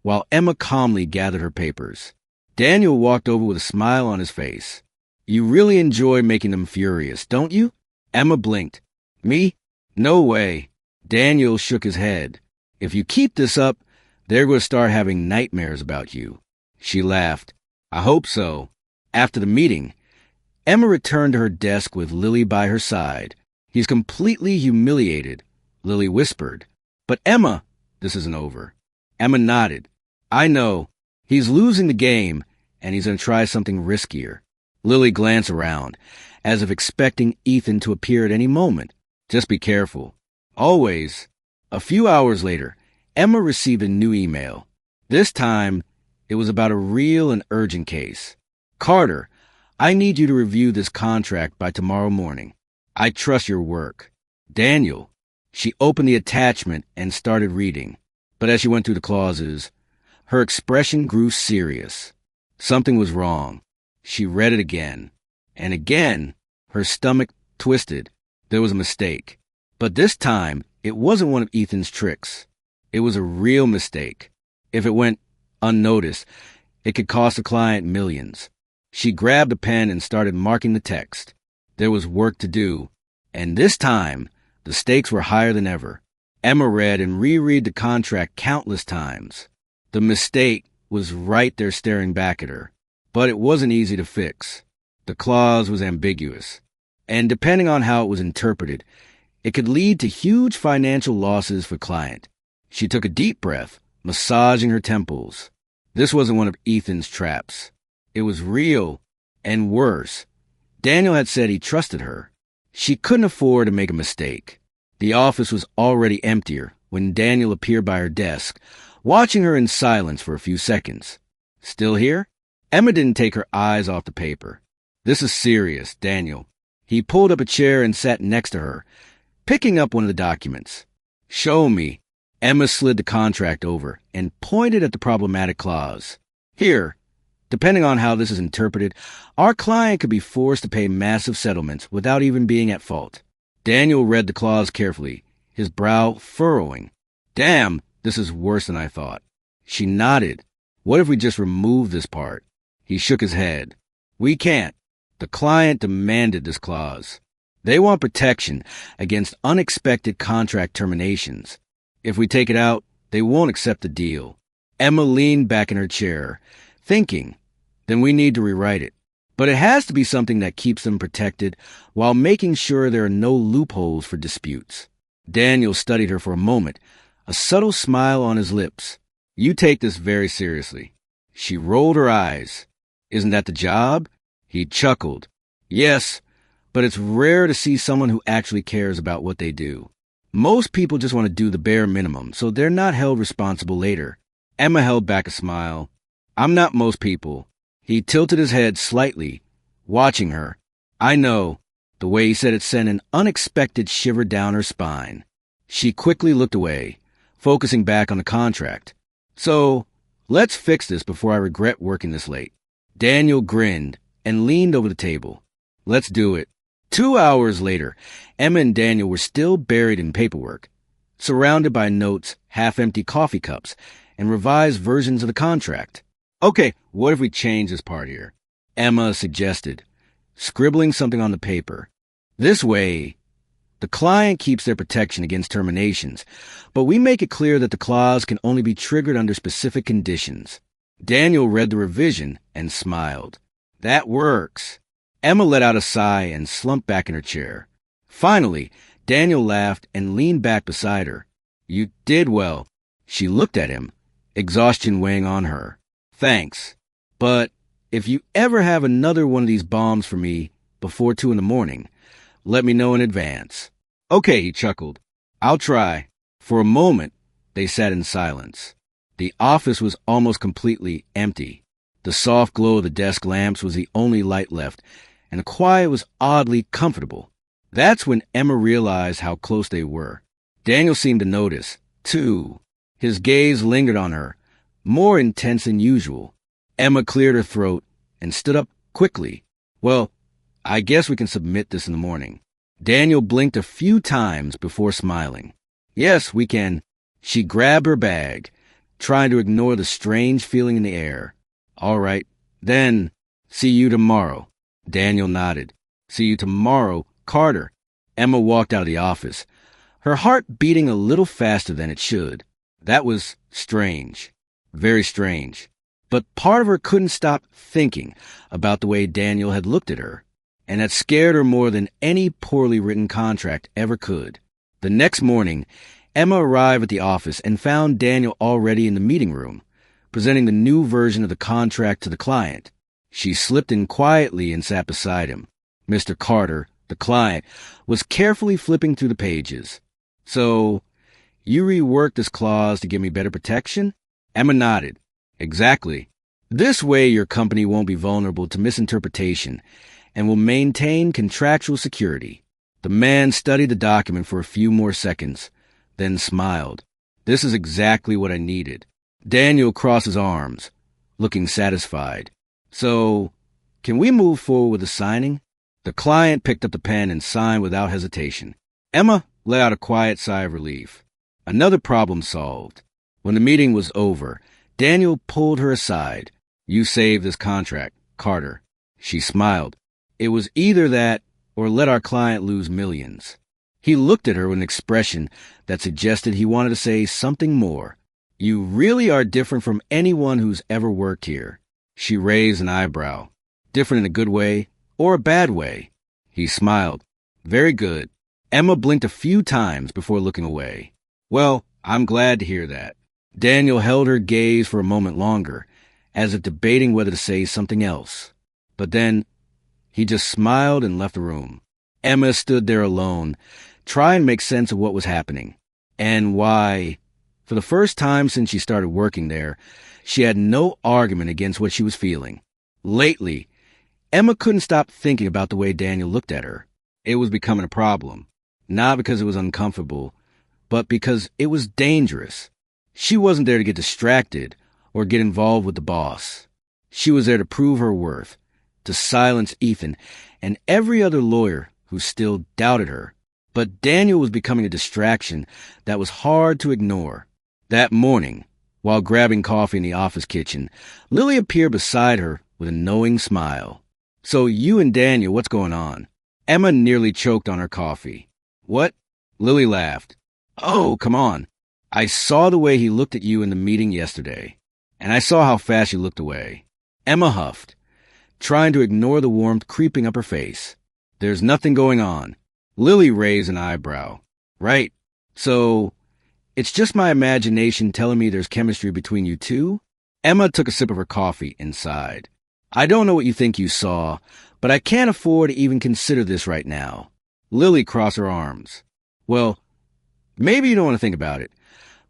while Emma calmly gathered her papers. Daniel walked over with a smile on his face. You really enjoy making them furious, don't you? Emma blinked. Me? No way. Daniel shook his head. If you keep this up, they're going to start having nightmares about you. She laughed. I hope so. After the meeting, Emma returned to her desk with Lily by her side. He's completely humiliated, Lily whispered. But Emma, this isn't over. Emma nodded. I know. He's losing the game, and he's going to try something riskier. Lily glanced around, as if expecting Ethan to appear at any moment. Just be careful. Always. A few hours later, Emma received a new email. This time, it was about a real and urgent case. Carter, I need you to review this contract by tomorrow morning. I trust your work. Daniel. She opened the attachment and started reading. But as she went through the clauses, her expression grew serious. Something was wrong. She read it again. And again, her stomach twisted. There was a mistake. But this time, it wasn't one of Ethan's tricks. It was a real mistake. If it went unnoticed, it could cost the client millions. She grabbed a pen and started marking the text. There was work to do. And this time, the stakes were higher than ever. Emma read and reread the contract countless times. The mistake was right there staring back at her, but it wasn't easy to fix. The clause was ambiguous, and depending on how it was interpreted, it could lead to huge financial losses for client. She took a deep breath, massaging her temples. This wasn't one of Ethan's traps. It was real, and worse. Daniel had said he trusted her. She couldn't afford to make a mistake. The office was already emptier when Daniel appeared by her desk, watching her in silence for a few seconds. Still here? Emma didn't take her eyes off the paper. This is serious, Daniel. He pulled up a chair and sat next to her, picking up one of the documents. Show me. Emma slid the contract over and pointed at the problematic clause. Here, depending on how this is interpreted, our client could be forced to pay massive settlements without even being at fault. Daniel read the clause carefully, his brow furrowing. Damn, this is worse than I thought. She nodded. What if we just remove this part? He shook his head. We can't. The client demanded this clause. They want protection against unexpected contract terminations. If we take it out, they won't accept the deal. Emma leaned back in her chair, thinking, then we need to rewrite it. But it has to be something that keeps them protected while making sure there are no loopholes for disputes. Daniel studied her for a moment, a subtle smile on his lips. You take this very seriously. She rolled her eyes. Isn't that the job? He chuckled. Yes, but it's rare to see someone who actually cares about what they do. Most people just want to do the bare minimum, so they're not held responsible later. Emma held back a smile. I'm not most people. He tilted his head slightly, watching her. I know. The way he said it sent an unexpected shiver down her spine. She quickly looked away, focusing back on the contract. So, let's fix this before I regret working this late. Daniel grinned and leaned over the table. Let's do it. 2 hours later, Emma and Daniel were still buried in paperwork, surrounded by notes, half-empty coffee cups, and revised versions of the contract. Okay, what if we change this part here? Emma suggested, scribbling something on the paper. This way, the client keeps their protection against terminations, but we make it clear that the clause can only be triggered under specific conditions. Daniel read the revision and smiled. That works. Emma let out a sigh and slumped back in her chair. Finally, Daniel laughed and leaned back beside her. You did well. She looked at him, exhaustion weighing on her. Thanks. But if you ever have another one of these bombs for me before 2 a.m, let me know in advance. Okay, he chuckled. I'll try. For a moment, they sat in silence. The office was almost completely empty. The soft glow of the desk lamps was the only light left, and the quiet was oddly comfortable. That's when Emma realized how close they were. Daniel seemed to notice, too. His gaze lingered on her, more intense than usual. Emma cleared her throat and stood up quickly. Well, I guess we can submit this in the morning. Daniel blinked a few times before smiling. Yes, we can. She grabbed her bag, trying to ignore the strange feeling in the air. All right, then, see you tomorrow. Daniel nodded. See you tomorrow, Carter. Emma walked out of the office, her heart beating a little faster than it should. That was strange. Very strange. But part of her couldn't stop thinking about the way Daniel had looked at her, and that scared her more than any poorly written contract ever could. The next morning, Emma arrived at the office and found Daniel already in the meeting room, presenting the new version of the contract to the client. She slipped in quietly and sat beside him. Mr. Carter, the client, was carefully flipping through the pages. So, you reworked this clause to give me better protection? Emma nodded. Exactly. This way your company won't be vulnerable to misinterpretation and will maintain contractual security. The man studied the document for a few more seconds, then smiled. This is exactly what I needed. Daniel crossed his arms, looking satisfied. So, can we move forward with the signing? The client picked up the pen and signed without hesitation. Emma let out a quiet sigh of relief. Another problem solved. When the meeting was over, Daniel pulled her aside. You saved this contract, Carter. She smiled. It was either that or let our client lose millions. He looked at her with an expression that suggested he wanted to say something more. "You really are different from anyone who's ever worked here." She raised an eyebrow. "Different in a good way or a bad way?" He smiled. "Very good." Emma blinked a few times before looking away. "Well, I'm glad to hear that." Daniel held her gaze for a moment longer, as if debating whether to say something else. But then he just smiled and left the room. Emma stood there alone, trying to make sense of what was happening, and why. For the first time since she started working there, she had no argument against what she was feeling. Lately, Emma couldn't stop thinking about the way Daniel looked at her. It was becoming a problem, not because it was uncomfortable, but because it was dangerous. She wasn't there to get distracted or get involved with the boss. She was there to prove her worth, to silence Ethan and every other lawyer who still doubted her. But Daniel was becoming a distraction that was hard to ignore. That morning, while grabbing coffee in the office kitchen, Lily appeared beside her with a knowing smile. "So you and Daniel, what's going on?" Emma nearly choked on her coffee. "What?" Lily laughed. "Oh, come on. I saw the way he looked at you in the meeting yesterday, and I saw how fast you looked away." Emma huffed, trying to ignore the warmth creeping up her face. "There's nothing going on." Lily raised an eyebrow. "Right. So, it's just my imagination telling me there's chemistry between you two?" Emma took a sip of her coffee and sighed. "I don't know what you think you saw, but I can't afford to even consider this right now." Lily crossed her arms. "Well, maybe you don't want to think about it,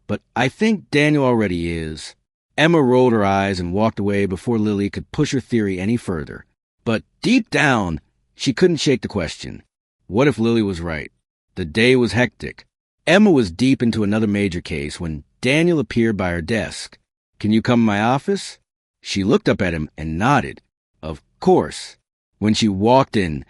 but I think Daniel already is." Emma rolled her eyes and walked away before Lily could push her theory any further. But deep down, she couldn't shake the question. What if Lily was right? The day was hectic. Emma was deep into another major case when Daniel appeared by her desk. "Can you come to my office?" She looked up at him and nodded. Of course. When she walked in,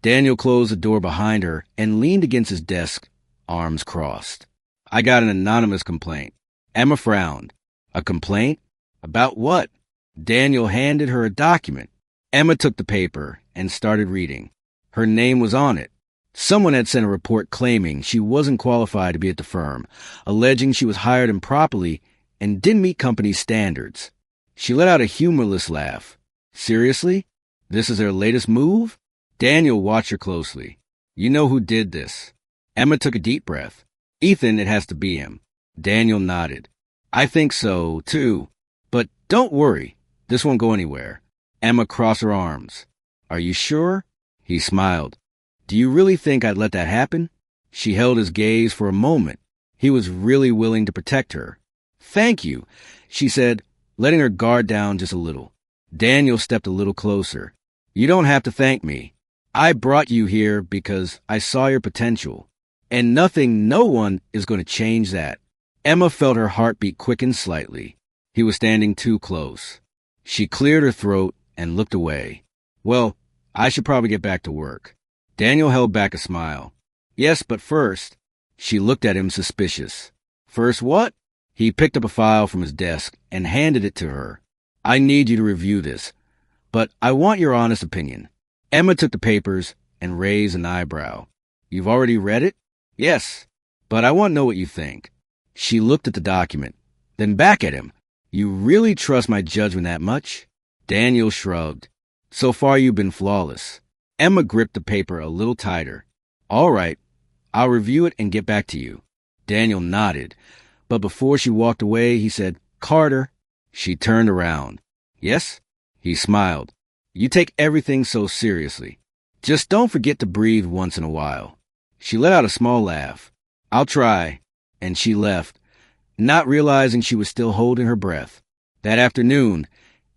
Daniel closed the door behind her and leaned against his desk, arms crossed. "I got an anonymous complaint." Emma frowned. "A complaint? About what?" Daniel handed her a document. Emma took the paper and started reading. Her name was on it. Someone had sent a report claiming she wasn't qualified to be at the firm, alleging she was hired improperly and didn't meet company standards. She let out a humorless laugh. "Seriously? This is their latest move?" Daniel watched her closely. "You know who did this?" Emma took a deep breath. "Ethan, it has to be him." Daniel nodded. "I think so, too. But don't worry. This won't go anywhere." Emma crossed her arms. "Are you sure?" He smiled. "Do you really think I'd let that happen?" She held his gaze for a moment. He was really willing to protect her. "Thank you," she said, letting her guard down just a little. Daniel stepped a little closer. "You don't have to thank me. I brought you here because I saw your potential. And no one is going to change that." Emma felt her heartbeat quicken slightly. He was standing too close. She cleared her throat and looked away. "Well, I should probably get back to work." Daniel held back a smile. "Yes, but first." She looked at him suspicious. "First what?" He picked up a file from his desk and handed it to her. "I need you to review this, but I want your honest opinion." Emma took the papers and raised an eyebrow. "You've already read it?" "Yes, but I want to know what you think." She looked at the document, then back at him. "You really trust my judgment that much?" Daniel shrugged. "So far you've been flawless." Emma gripped the paper a little tighter. "All right, I'll review it and get back to you." Daniel nodded, but before she walked away, he said, "Carter." She turned around. "Yes?" He smiled. "You take everything so seriously. Just don't forget to breathe once in a while." She let out a small laugh. "I'll try." And she left, not realizing she was still holding her breath. That afternoon,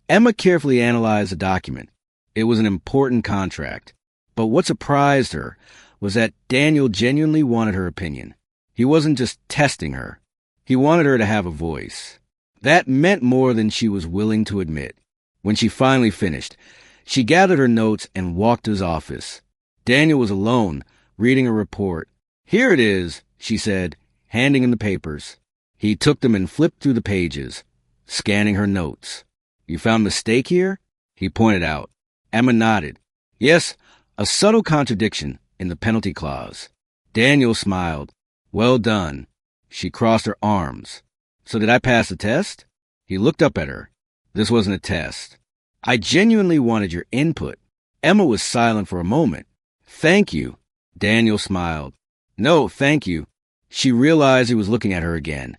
Emma carefully analyzed the document. It was an important contract. But what surprised her was that Daniel genuinely wanted her opinion. He wasn't just testing her. He wanted her to have a voice. That meant more than she was willing to admit. When she finally finished, she gathered her notes and walked to his office. Daniel was alone, reading a report. "Here it is," she said, handing him the papers. He took them and flipped through the pages, scanning her notes. "You found a mistake here?" He pointed out. Emma nodded. "Yes, a subtle contradiction in the penalty clause." Daniel smiled. Well done. She crossed her arms. So did I pass the test? He looked up at her. This wasn't a test. I genuinely wanted your input. Emma was silent for a moment. Thank you. Daniel smiled. No, thank you. She realized he was looking at her again,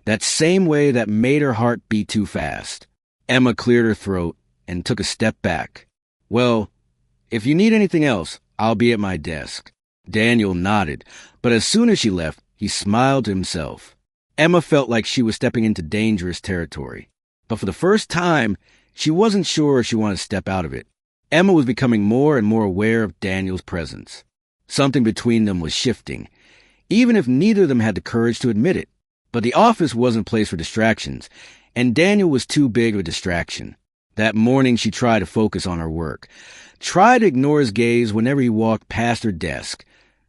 that same way that made her heart beat too fast. Emma cleared her throat and took a step back. Well, if you need anything else, I'll be at my desk. Daniel nodded, but as soon as she left, he smiled to himself. Emma felt like she was stepping into dangerous territory. But for the first time, she wasn't sure if she wanted to step out of it. Emma was becoming more and more aware of Daniel's presence. Something between them was shifting, even if neither of them had the courage to admit it. But the office wasn't a place for distractions, and Daniel was too big of a distraction. That morning she tried to focus on her work, tried to ignore his gaze whenever he walked past her desk,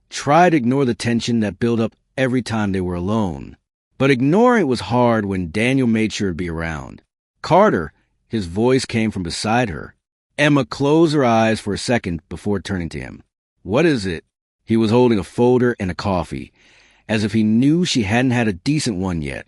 tried to ignore the tension that built up every time they were alone. But ignoring it was hard when Daniel made sure to be around. Carter, his voice came from beside her. Emma closed her eyes for a second before turning to him. What is it? He was holding a folder and a coffee, as if he knew she hadn't had a decent one yet.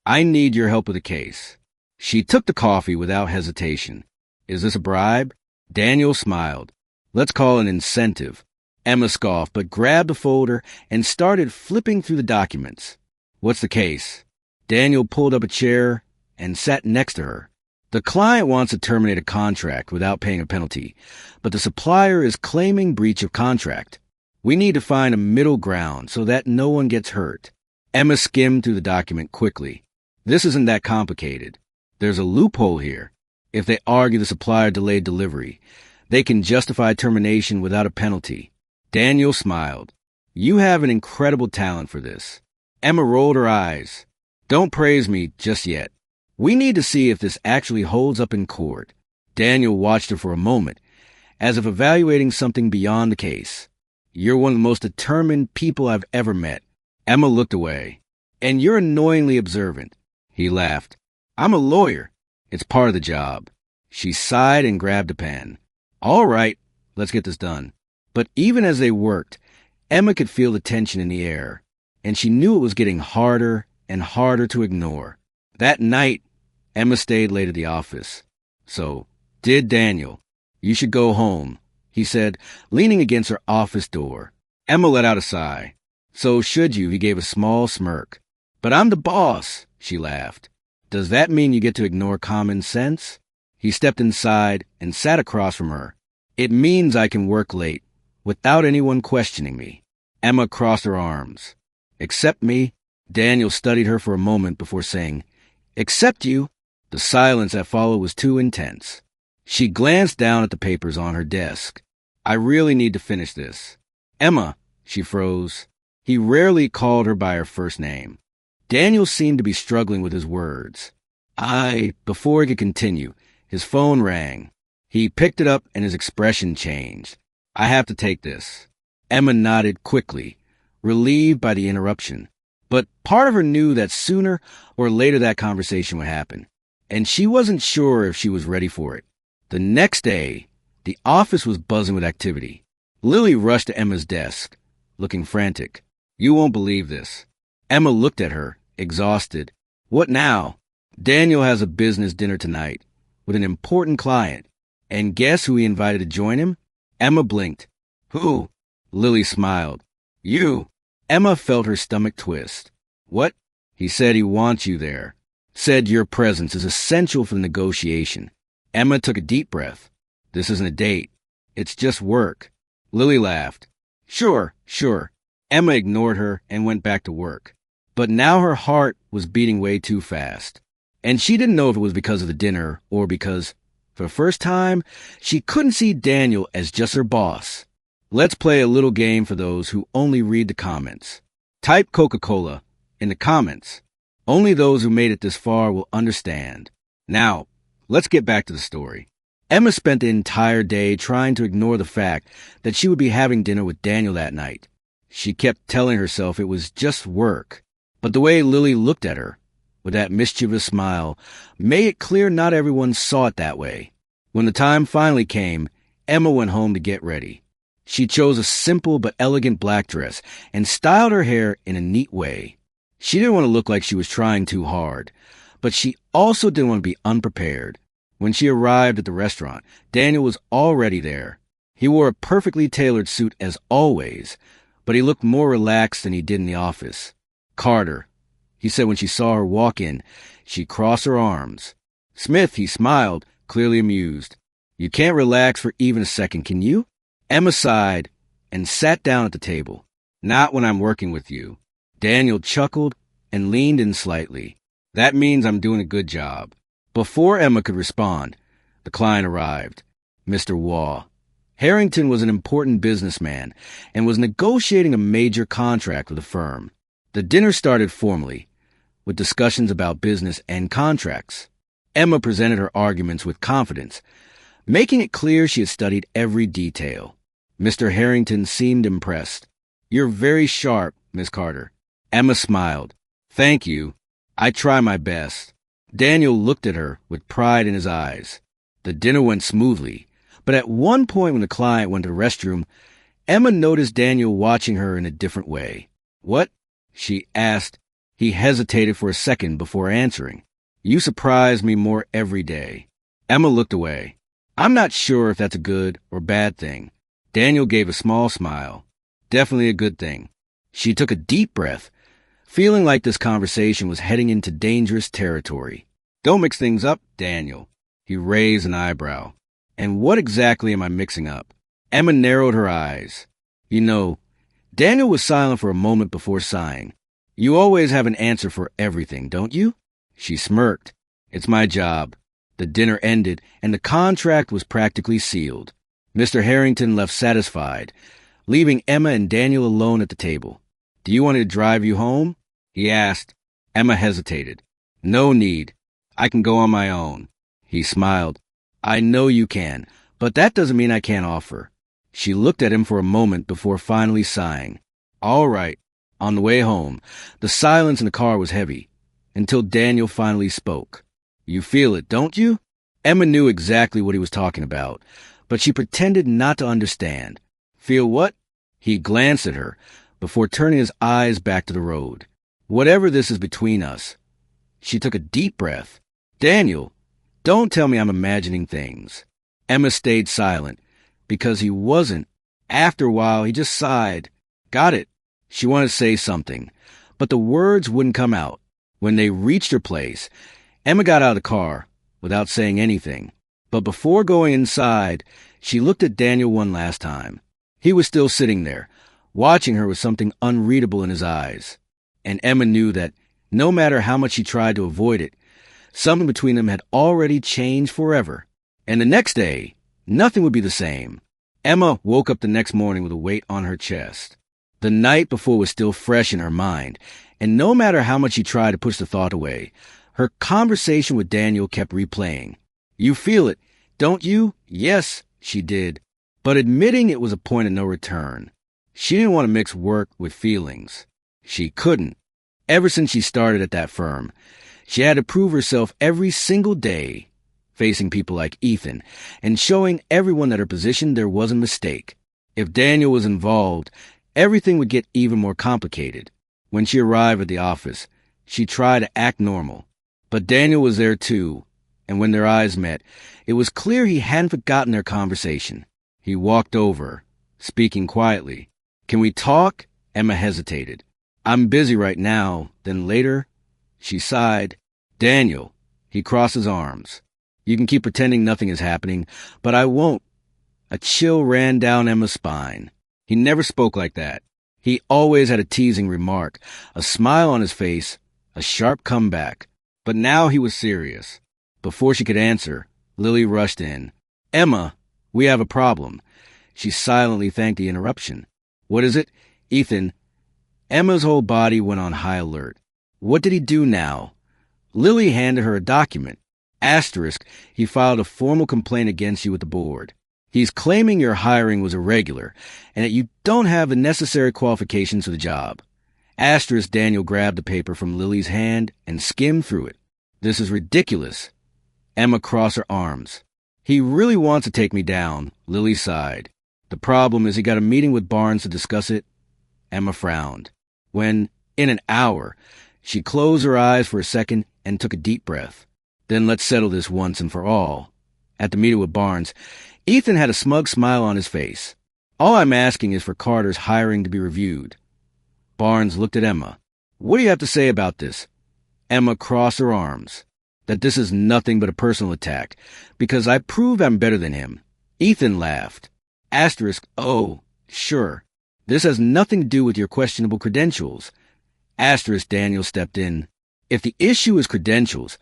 I need your help with a case. She took the coffee without hesitation. Is this a bribe? Daniel smiled. Let's call it an incentive. Emma scoffed, but grabbed the folder and started flipping through the documents. What's the case? Daniel pulled up a chair and sat next to her. The client wants to terminate a contract without paying a penalty, but the supplier is claiming breach of contract. We need to find a middle ground so that no one gets hurt. Emma skimmed through the document quickly. This isn't that complicated. There's a loophole here. If they argue the supplier delayed delivery, they can justify termination without a penalty. Daniel smiled. You have an incredible talent for this. Emma rolled her eyes. Don't praise me just yet. We need to see if this actually holds up in court. Daniel watched her for a moment, as if evaluating something beyond the case. You're one of the most determined people I've ever met. Emma looked away. And you're annoyingly observant. He laughed. I'm a lawyer. It's part of the job. She sighed and grabbed a pen. All right, let's get this done. But even as they worked, Emma could feel the tension in the air, and she knew it was getting harder and harder to ignore. That night, Emma stayed late at the office. So, did Daniel. You should go home, he said, leaning against her office door. Emma let out a sigh. So should you, he gave a small smirk. But I'm the boss, she laughed. Does that mean you get to ignore common sense? He stepped inside and sat across from her. It means I can work late, without anyone questioning me. Emma crossed her arms. Except me? Daniel studied her for a moment before saying, Except you? The silence that followed was too intense. She glanced down at the papers on her desk. I really need to finish this. Emma, she froze. He rarely called her by her first name. Daniel seemed to be struggling with his words. Before he could continue, his phone rang. He picked it up and his expression changed. I have to take this. Emma nodded quickly, relieved by the interruption. But part of her knew that sooner or later that conversation would happen, and she wasn't sure if she was ready for it. The next day, the office was buzzing with activity. Lily rushed to Emma's desk, looking frantic. You won't believe this. Emma looked at her, exhausted. What now? Daniel has a business dinner tonight with an important client. And guess who he invited to join him? Emma blinked. Who? Lily smiled. You. Emma felt her stomach twist. What? He said he wants you there. Said your presence is essential for the negotiation. Emma took a deep breath. This isn't a date. It's just work. Lily laughed. Sure. Emma ignored her and went back to work. But now her heart was beating way too fast. And she didn't know if it was because of the dinner or because, for the first time, she couldn't see Daniel as just her boss. Let's play a little game for those who only read the comments. Type Coca-Cola in the comments. Only those who made it this far will understand. Now, let's get back to the story. Emma spent the entire day trying to ignore the fact that she would be having dinner with Daniel that night. She kept telling herself it was just work. But the way Lily looked at her, with that mischievous smile, made it clear not everyone saw it that way. When the time finally came, Emma went home to get ready. She chose a simple but elegant black dress and styled her hair in a neat way. She didn't want to look like she was trying too hard, but she also didn't want to be unprepared. When she arrived at the restaurant, Daniel was already there. He wore a perfectly tailored suit as always, but he looked more relaxed than he did in the office. "Carter," he said when she saw her walk in. She crossed her arms. "Smith," he smiled, clearly amused. "You can't relax for even a second, can you?" Emma sighed and sat down at the table. "Not when I'm working with you." Daniel chuckled and leaned in slightly. "That means I'm doing a good job." Before Emma could respond, the client arrived, Mr. Waugh. Harrington was an important businessman and was negotiating a major contract with the firm. The dinner started formally, with discussions about business and contracts. Emma presented her arguments with confidence, making it clear she had studied every detail. Mr. Harrington seemed impressed. "You're very sharp, Miss Carter." Emma smiled. "Thank you. I try my best." Daniel looked at her with pride in his eyes. The dinner went smoothly, but at one point when the client went to the restroom, Emma noticed Daniel watching her in a different way. "What?" she asked. He hesitated for a second before answering. "You surprise me more every day." Emma looked away. "I'm not sure if that's a good or bad thing." Daniel gave a small smile. "Definitely a good thing." She took a deep breath, feeling like this conversation was heading into dangerous territory. "Don't mix things up, Daniel." He raised an eyebrow. "And what exactly am I mixing up?" Emma narrowed her eyes. "You know," Daniel was silent for a moment before sighing. "You always have an answer for everything, don't you?" She smirked. "It's my job." The dinner ended, and the contract was practically sealed. Mr. Harrington left satisfied, leaving Emma and Daniel alone at the table. "Do you want me to drive you home?" he asked. Emma hesitated. "No need. I can go on my own." He smiled. "I know you can, but that doesn't mean I can't offer." She looked at him for a moment before finally sighing. "All right." On the way home, the silence in the car was heavy, until Daniel finally spoke. "You feel it, don't you?" Emma knew exactly what he was talking about, but she pretended not to understand. "Feel what?" He glanced at her, before turning his eyes back to the road. "Whatever this is between us." She took a deep breath. "Daniel, don't tell me I'm imagining things." Emma stayed silent, because he wasn't. After a while, he just sighed. "Got it." She wanted to say something, but the words wouldn't come out. When they reached her place, Emma got out of the car without saying anything. But before going inside, she looked at Daniel one last time. He was still sitting there, watching her with something unreadable in his eyes. And Emma knew that, no matter how much she tried to avoid it, something between them had already changed forever. And the next day, nothing would be the same. Emma woke up the next morning with a weight on her chest. The night before was still fresh in her mind, and no matter how much she tried to push the thought away, her conversation with Daniel kept replaying. "You feel it, don't you?" Yes, she did. But admitting it was a point of no return. She didn't want to mix work with feelings. She couldn't. Ever since she started at that firm, she had to prove herself every single day, facing people like Ethan, and showing everyone that her position there was a mistake. If Daniel was involved, everything would get even more complicated. When she arrived at the office, she tried to act normal. But Daniel was there too, and when their eyes met, it was clear he hadn't forgotten their conversation. He walked over, speaking quietly. "Can we talk?" Emma hesitated. "I'm busy right now, then later." She sighed. "Daniel." He crossed his arms. "You can keep pretending nothing is happening, but I won't." A chill ran down Emma's spine. He never spoke like that. He always had a teasing remark, a smile on his face, a sharp comeback. But now he was serious. Before she could answer, Lily rushed in. "Emma, we have a problem." She silently thanked the interruption. "What is it?" "Ethan." Emma's whole body went on high alert. What did he do now? Lily handed her a document. Asterisk, he filed a formal complaint against you with the board. He's claiming your hiring was irregular and that you don't have the necessary qualifications for the job. Asterisk, Daniel grabbed the paper from Lily's hand and skimmed through it. "This is ridiculous." Emma crossed her arms. "He really wants to take me down," Lily sighed. The problem is he got a meeting with Barnes to discuss it. Emma frowned. When, in an hour, she closed her eyes for a second and took a deep breath. Then let's settle this once and for all. At the meeting with Barnes, Ethan had a smug smile on his face. All I'm asking is for Carter's hiring to be reviewed. Barnes looked at Emma. What do you have to say about this? Emma crossed her arms. That this is nothing but a personal attack, because I proved I'm better than him. Ethan laughed. Asterisk, oh, sure. This has nothing to do with your questionable credentials. Asterisk, Daniel stepped in. If the issue is credentials,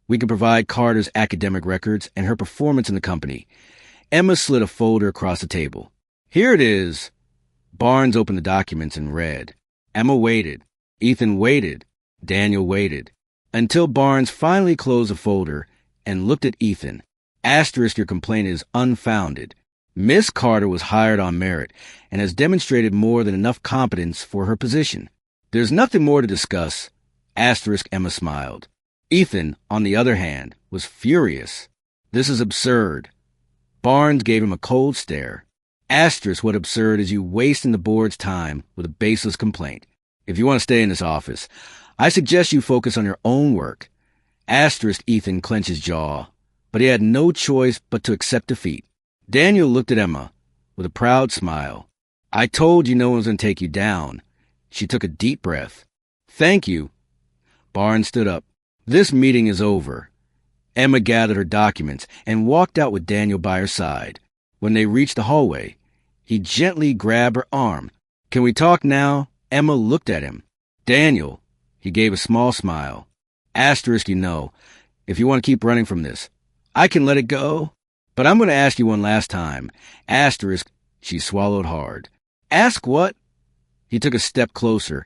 we can provide Carter's academic records and her performance in the company. Emma slid a folder across the table. Here it is. Barnes opened the documents and read. Emma waited. Ethan waited. Daniel waited. Until Barnes finally closed the folder and looked at Ethan. Asterisk, your complaint is unfounded. Miss Carter was hired on merit and has demonstrated more than enough competence for her position. There's nothing more to discuss. Asterisk, Emma smiled. Ethan, on the other hand, was furious. This is absurd. Barnes gave him a cold stare. Asterisk, what absurd is you wasting the board's time with a baseless complaint. If you want to stay in this office, I suggest you focus on your own work. Asterisk, Ethan clenched his jaw, but he had no choice but to accept defeat. Daniel looked at Emma with a proud smile. I told you no one was going to take you down. She took a deep breath. Thank you. Barnes stood up. This meeting is over. Emma gathered her documents and walked out with Daniel by her side. When they reached the hallway, he gently grabbed her arm. Can we talk now? Emma looked at him. Daniel. He gave a small smile. Asterisk, you know, if you want to keep running from this, I can let it go. But I'm going to ask you one last time. Asterisk, she swallowed hard. Ask what? He took a step closer,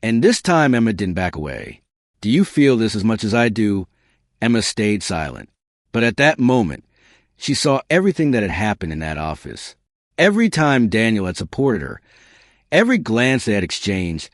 and this time Emma didn't back away. Do you feel this as much as I do? Emma stayed silent. But at that moment, she saw everything that had happened in that office. Every time Daniel had supported her, every glance they had exchanged,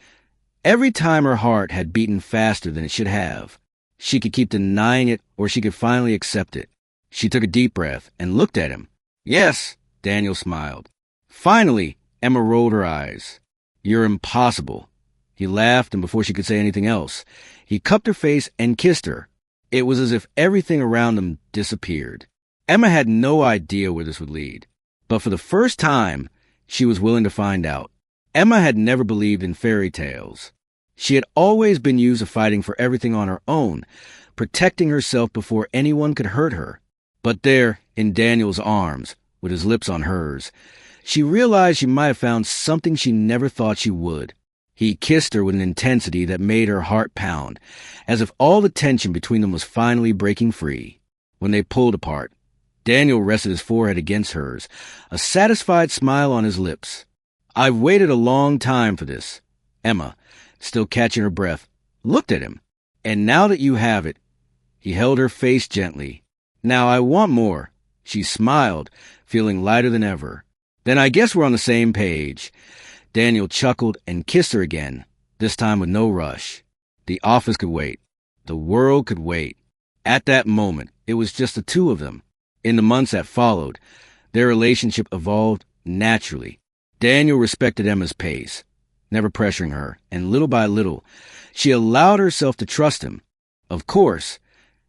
every time her heart had beaten faster than it should have. She could keep denying it, or she could finally accept it. She took a deep breath and looked at him. Yes, Daniel smiled. Finally, Emma rolled her eyes. You're impossible. He laughed, and before she could say anything else, he cupped her face and kissed her. It was as if everything around them disappeared. Emma had no idea where this would lead, but for the first time, she was willing to find out. Emma had never believed in fairy tales. She had always been used to fighting for everything on her own, protecting herself before anyone could hurt her. But there, in Daniel's arms, with his lips on hers, she realized she might have found something she never thought she would. He kissed her with an intensity that made her heart pound, as if all the tension between them was finally breaking free. When they pulled apart, Daniel rested his forehead against hers, a satisfied smile on his lips. I've waited a long time for this. Emma, still catching her breath, looked at him. And now that you have it, he held her face gently. Now I want more. She smiled, feeling lighter than ever. Then I guess we're on the same page. Daniel chuckled and kissed her again, this time with no rush. The office could wait. The world could wait. At that moment, it was just the two of them. In the months that followed, their relationship evolved naturally. Daniel respected Emma's pace, never pressuring her, and little by little, she allowed herself to trust him. Of course,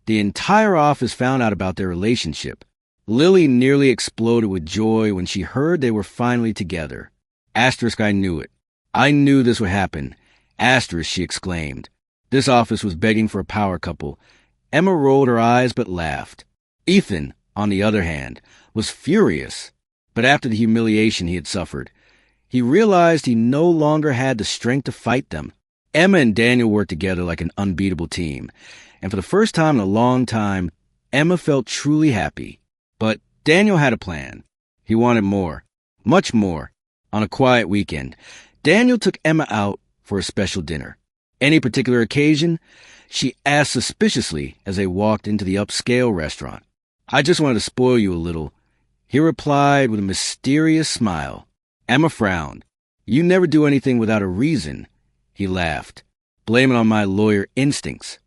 the entire office found out about their relationship. Lily nearly exploded with joy when she heard they were finally together. Asterisk, I knew it. I knew this would happen. Asterisk, she exclaimed. This office was begging for a power couple. Emma rolled her eyes but laughed. Ethan, on the other hand, was furious. But after the humiliation he had suffered, he realized he no longer had the strength to fight them. Emma and Daniel worked together like an unbeatable team, and for the first time in a long time, Emma felt truly happy. But Daniel had a plan. He wanted more, much more. On a quiet weekend, Daniel took Emma out for a special dinner. Any particular occasion? She asked suspiciously as they walked into the upscale restaurant. I just wanted to spoil you a little. He replied with a mysterious smile. Emma frowned. You never do anything without a reason. He laughed. Blame it on my lawyer instincts.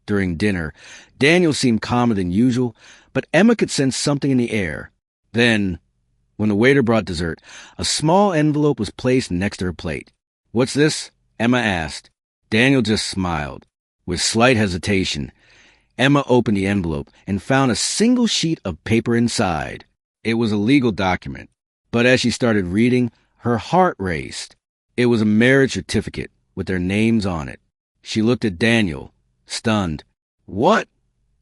During dinner, Daniel seemed calmer than usual, but Emma could sense something in the air. Then, When the waiter brought dessert, a small envelope was placed next to her plate. "What's this?" Emma asked. Daniel just smiled. With slight hesitation, Emma opened the envelope and found a single sheet of paper inside. It was a legal document, but as she started reading, her heart raced. It was a marriage certificate with their names on it. She looked at Daniel, stunned. "What?"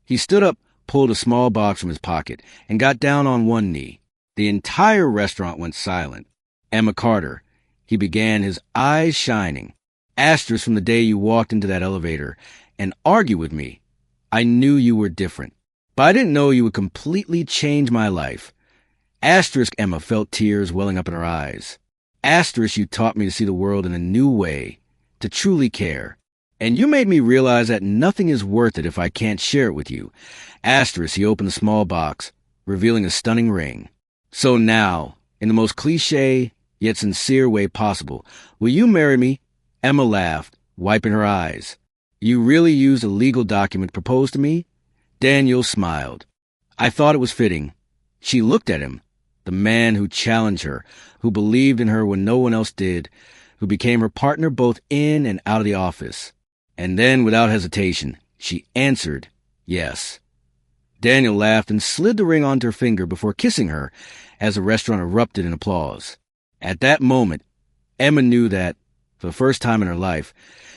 He stood up, pulled a small box from his pocket, and got down on one knee. The entire restaurant went silent. "Emma Carter," he began, his eyes shining. "Asterisk from the day you walked into that elevator and argued with me. I knew you were different, but I didn't know you would completely change my life. Asterisk," Emma felt tears welling up in her eyes. "Asterisk, you taught me to see the world in a new way, to truly care. And you made me realize that nothing is worth it if I can't share it with you." Asterisk, he opened the small box, revealing a stunning ring. "So now, in the most cliché yet sincere way possible, will you marry me?" Emma laughed, wiping her eyes. "You really used a legal document to propose to me?" Daniel smiled. "I thought it was fitting." She looked at him, the man who challenged her, who believed in her when no one else did, who became her partner both in and out of the office. And then, without hesitation, she answered, "Yes." Daniel laughed and slid the ring onto her finger before kissing her as the restaurant erupted in applause. At that moment, Emma knew that, for the first time in her life,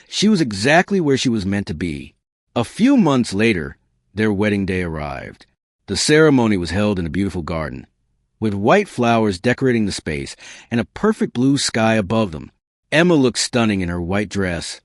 she was exactly where she was meant to be. A few months later, their wedding day arrived. The ceremony was held in a beautiful garden, with white flowers decorating the space and a perfect blue sky above them. Emma looked stunning in her white dress,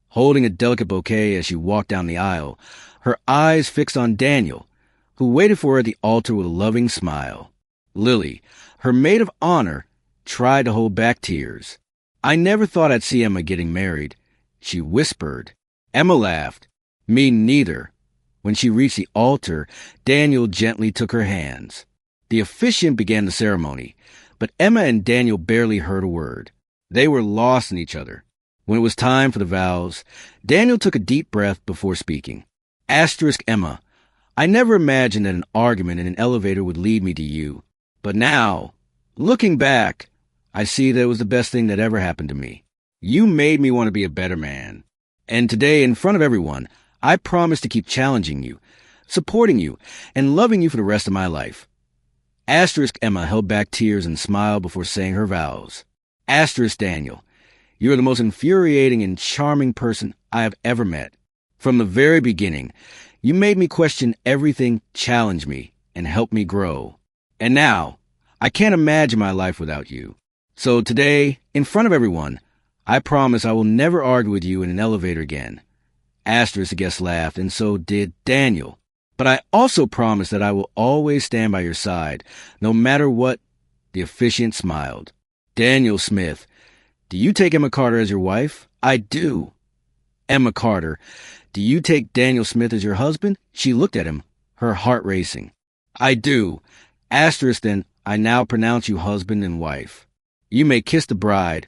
holding a delicate bouquet as she walked down the aisle, her eyes fixed on Daniel, who waited for her at the altar with a loving smile. Lily, her maid of honor, tried to hold back tears. "I never thought I'd see Emma getting married," she whispered. Emma laughed. "Me neither." When she reached the altar, Daniel gently took her hands. The officiant began the ceremony, but Emma and Daniel barely heard a word. They were lost in each other. When it was time for the vows, Daniel took a deep breath before speaking. Asterisk Emma, I never imagined that an argument in an elevator would lead me to you. But now, looking back, I see that it was the best thing that ever happened to me. You made me want to be a better man. And today, in front of everyone, I promise to keep challenging you, supporting you, and loving you for the rest of my life. Asterisk Emma held back tears and smiled before saying her vows. Asterisk Daniel, you are the most infuriating and charming person I have ever met. From the very beginning, you made me question everything, challenge me, and help me grow. And now, I can't imagine my life without you. So today, in front of everyone, I promise I will never argue with you in an elevator again. Asterisk, the guest laughed, and so did Daniel. But I also promise that I will always stand by your side, no matter what. The officiant smiled. Daniel Smith, do you take Emma Carter as your wife? I do. Emma Carter, do you take Daniel Smith as your husband? She looked at him, her heart racing. I do. Asterisk, then I now pronounce you husband and wife. You may kiss the bride.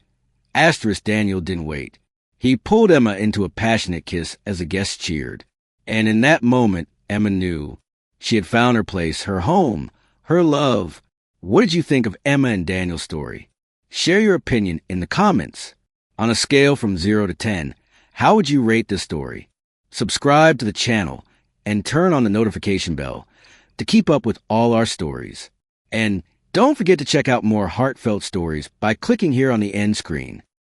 Asterisk, Daniel didn't wait. He pulled Emma into a passionate kiss as the guests cheered. And in that moment, Emma knew. She had found her place, her home, her love. What did you think of Emma and Daniel's story? Share your opinion in the comments. On a scale from 0 to 10, how would you rate this story? Subscribe to the channel and turn on the notification bell to keep up with all our stories. And don't forget to check out more heartfelt stories by clicking here on the end screen.